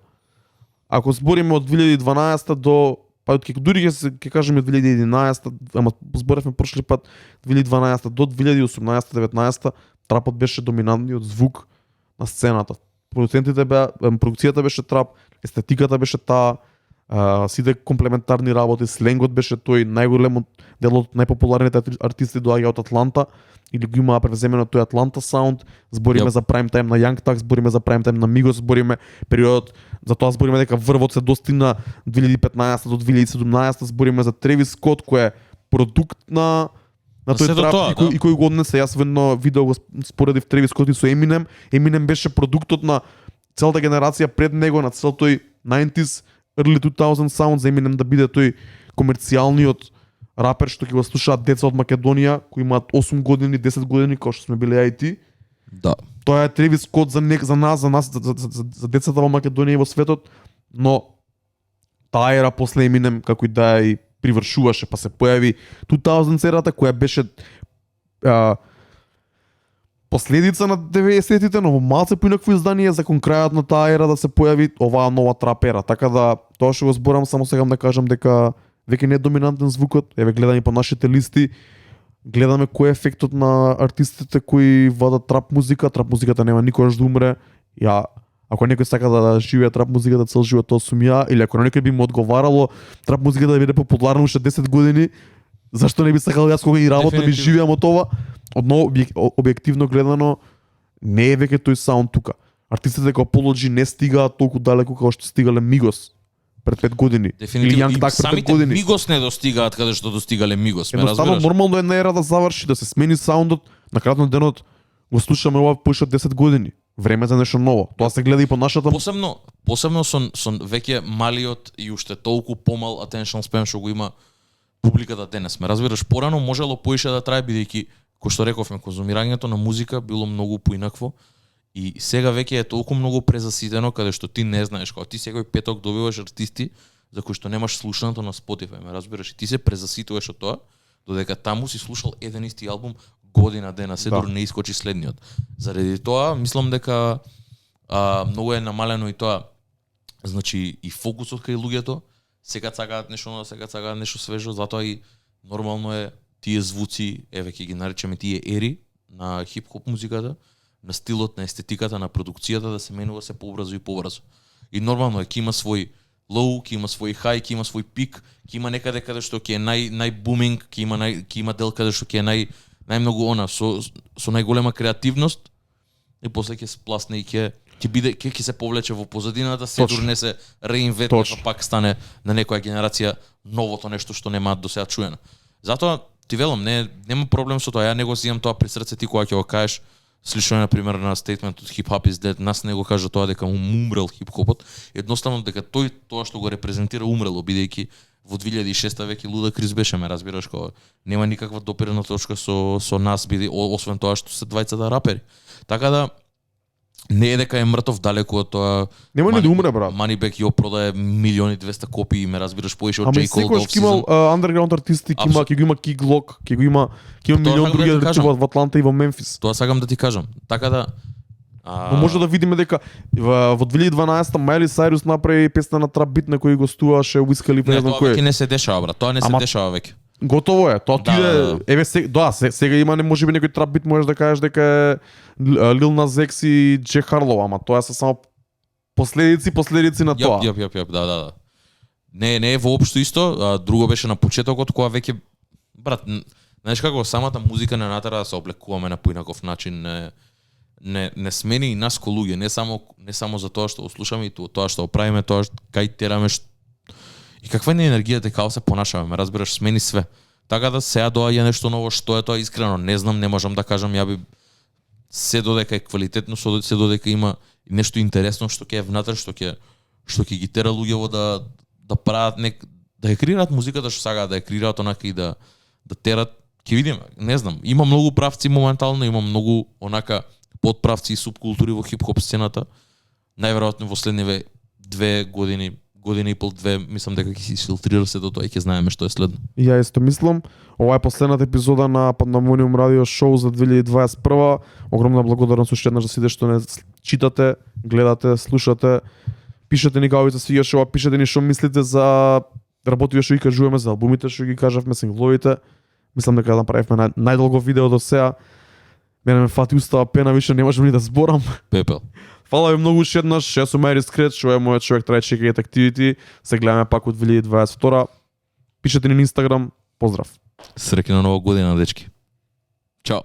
Ако збориме од 2012 до дури ќе кажеме 2011, ама зборевме прошли пат 2012 до 2018-19, трапот беше доминантниот звук на сцената. Продукцијата беше трап, естетиката беше таа, сите комплементарни работи, сленгот беше тој, најголемот дел од најпопуларните артисти доаѓа од Атланта или го имаа превземено тој Атланта саунд. Збориме за прайм тајм на Young Thug, збориме за прайм тајм на Migos, збориме периодот, за тоа збориме дека врвот се достигна 2015 до 2017, збориме за Тревис Скот кој е продукт на тој трап и кој го однесе. Јас ведно видео го споредив Тревис Скот и со Eminem. Eminem беше продуктот на целата генерација пред него, на цел тој 90s, early 2000 sound за Eminem да биде тој комерцијалниот рапер што ќе го слушаат деца од Македонија кои имаат 8 години, 10 години, како што сме биле ја и ти. Да. Тоа е Тревис Скот за нас, за децата во Македонија и во светот, но таа ера после Eminem како и да и привршуваше, па се појави 2000 ерата која беше последица на 90-тите, но во малце поинакво издание за кон крајот на таа ера да се појави оваа нова трап ера. Така да тоа што го зборам, само сегам да кажам дека веќе не е доминантен звукот. Еве гледаме по нашите листи, гледаме кој е ефектот на артистите кои водат трап музика. Трап музиката нема никогаш да умре. Ако некој сака да живее трап музиката цел живот, тоа сум ја, или ако некој би му одговарало трап музиката да биде популарна уште 10 години, зашто не би сакал јас кога и работа би живеам од ова? Одново објективно гледано не е веќе тој саунд тука. Артистите како Apology не стигаат толку далеку како што стигале Migos пред 5 години. Или Young Thug пред 5 години. Самите Migos не достигаат каде што достигале Migos, ме разбираш? Едноставно нормално е една ера да заврши, да се смени саундот. На крајот на денот го слушаме ова поише од 10 години. Време за нешто ново. Тоа се гледа и по нашата посебно со веќе малиот и уште толку помал attention span што го има публиката денес. Ме разбираш, порано можело поише да трае бидејќи кој што рековме, конзумирањето на музика било многу поинакво и сега веќе е толку многу презаситено каде што ти не знаеш, кога ти секој петок добиваш артисти за кои што немаш слушането на Spotify, ме разбираш, и ти се презаситуваш од тоа, додека таму си слушал еден исти албум година дена, се дури не искочи следниот. Заради тоа мислам дека многу е намалено и тоа, значи и фокусот кај луѓето, сега сакаат нешто ново, сега сакаат нешто свежо, затоа и нормално е тие звуци, еве ќе ги наречеме тие ери на хип-хоп музиката, на стилот, на естетиката, на продукцијата да се менува се побрзо и побрзо. И нормално е, ќе има свој лоу, ќе има свој хај, ќе има свој пик, ќе има некаде каде што ќе е најбуминг, ќе има дел каде што ќе е најмногу со најголема креативност и после ќе спласне и ќе се повлече во позадината, се дури не се реинвентира, пак стане на некоја генерација новото нешто што немаат до сега чуено. Затоа ти велам, нема проблем со тоа, ја не го земам тоа при срце, ти кога ќе го кажеш, слично на пример на стейтментот Hip Hop is dead, нас не го кажа тоа дека умрел хип-хопот, едноставно дека тоа што го репрезентира умрело, бидејќи во 2006 веќе Ludacris беше, ме разбираш, кога нема никаква допирна точка со нас, освен тоа што се двајцата рапери. Така да не е дека е мртов далеку од тоа. Нема ни да умре, брат. Moneybagg ја продае 1.200.000 копии, ме разбираш, поише од J. Cole. Ама секојаш ќе имал underground артисти, ќе го има Key Glock, ќе го има милион други артисти во Атланта и во Мемфис. Тоа сакам да ти кажам. Така да но може да видиме дека во 2012 Miley Cyrus направи песна на трап бит на кој гостуваше Wiz Khalifa, не знам кој. Тоа веќе не се дешава, брат. Тоа не се дешава веќе. Готово е. Тоа ти еве сега има можеби некој трап бит можеш да кажеш дека е Lil Nas X и Jack Harlow, ама тоа се само последици на тоа. Да. Не е воопшто исто, друго беше на почетокот кога веќе брат, знаеш како самата музика не натера да се облекуваме на поинаков начин, не смени и нас ко луѓе, не само за тоа што го слушаме и тоа што го правиме, тоа кај тераме и каква е енергијата како се понашаме, ме разбираш, смени све. Така да сега доаѓа нешто ново, што е тоа искрено, не знам, не можам да кажам, ја би се додека е квалитетно, се додека има нешто интересно што ќе е внатре, што ќе ги тера луѓево да прават да ја креираат музиката што сакаат, да ја креираат онака и да терат, ќе видиме, не знам. Има многу правци моментално, има многу онака подправци и субкултури во хип-хоп сцената. Најверојатно во следниве 2 година и пол, 2, мислам дека ќе се изфилтрира се до тоа и ќе знаеме што е следно. И ја исто мислам. Ова е последната епизода на Pandemonium Radio Show за 2021. Огромна благодарност уште еднаш за сите што не читате, гледате, слушате. Пишете ни како ви се свигаше ова, пишете ни што мислите за работите што ги кажуваме, за албумите што ги кажавме, сингловите. Мислам дека направивме најдолго видео до сега. Мене ме фати устава пена, више не можам ни да зборам. Пепел. Фала ви многу уште еднаш, јас сум Ерис Крец, што е мојот човек Try Check It Activity. Се гледаме пак од 2022. Пишете ни на Инстаграм. Поздрав. Среќна нова година, дечки. Чао.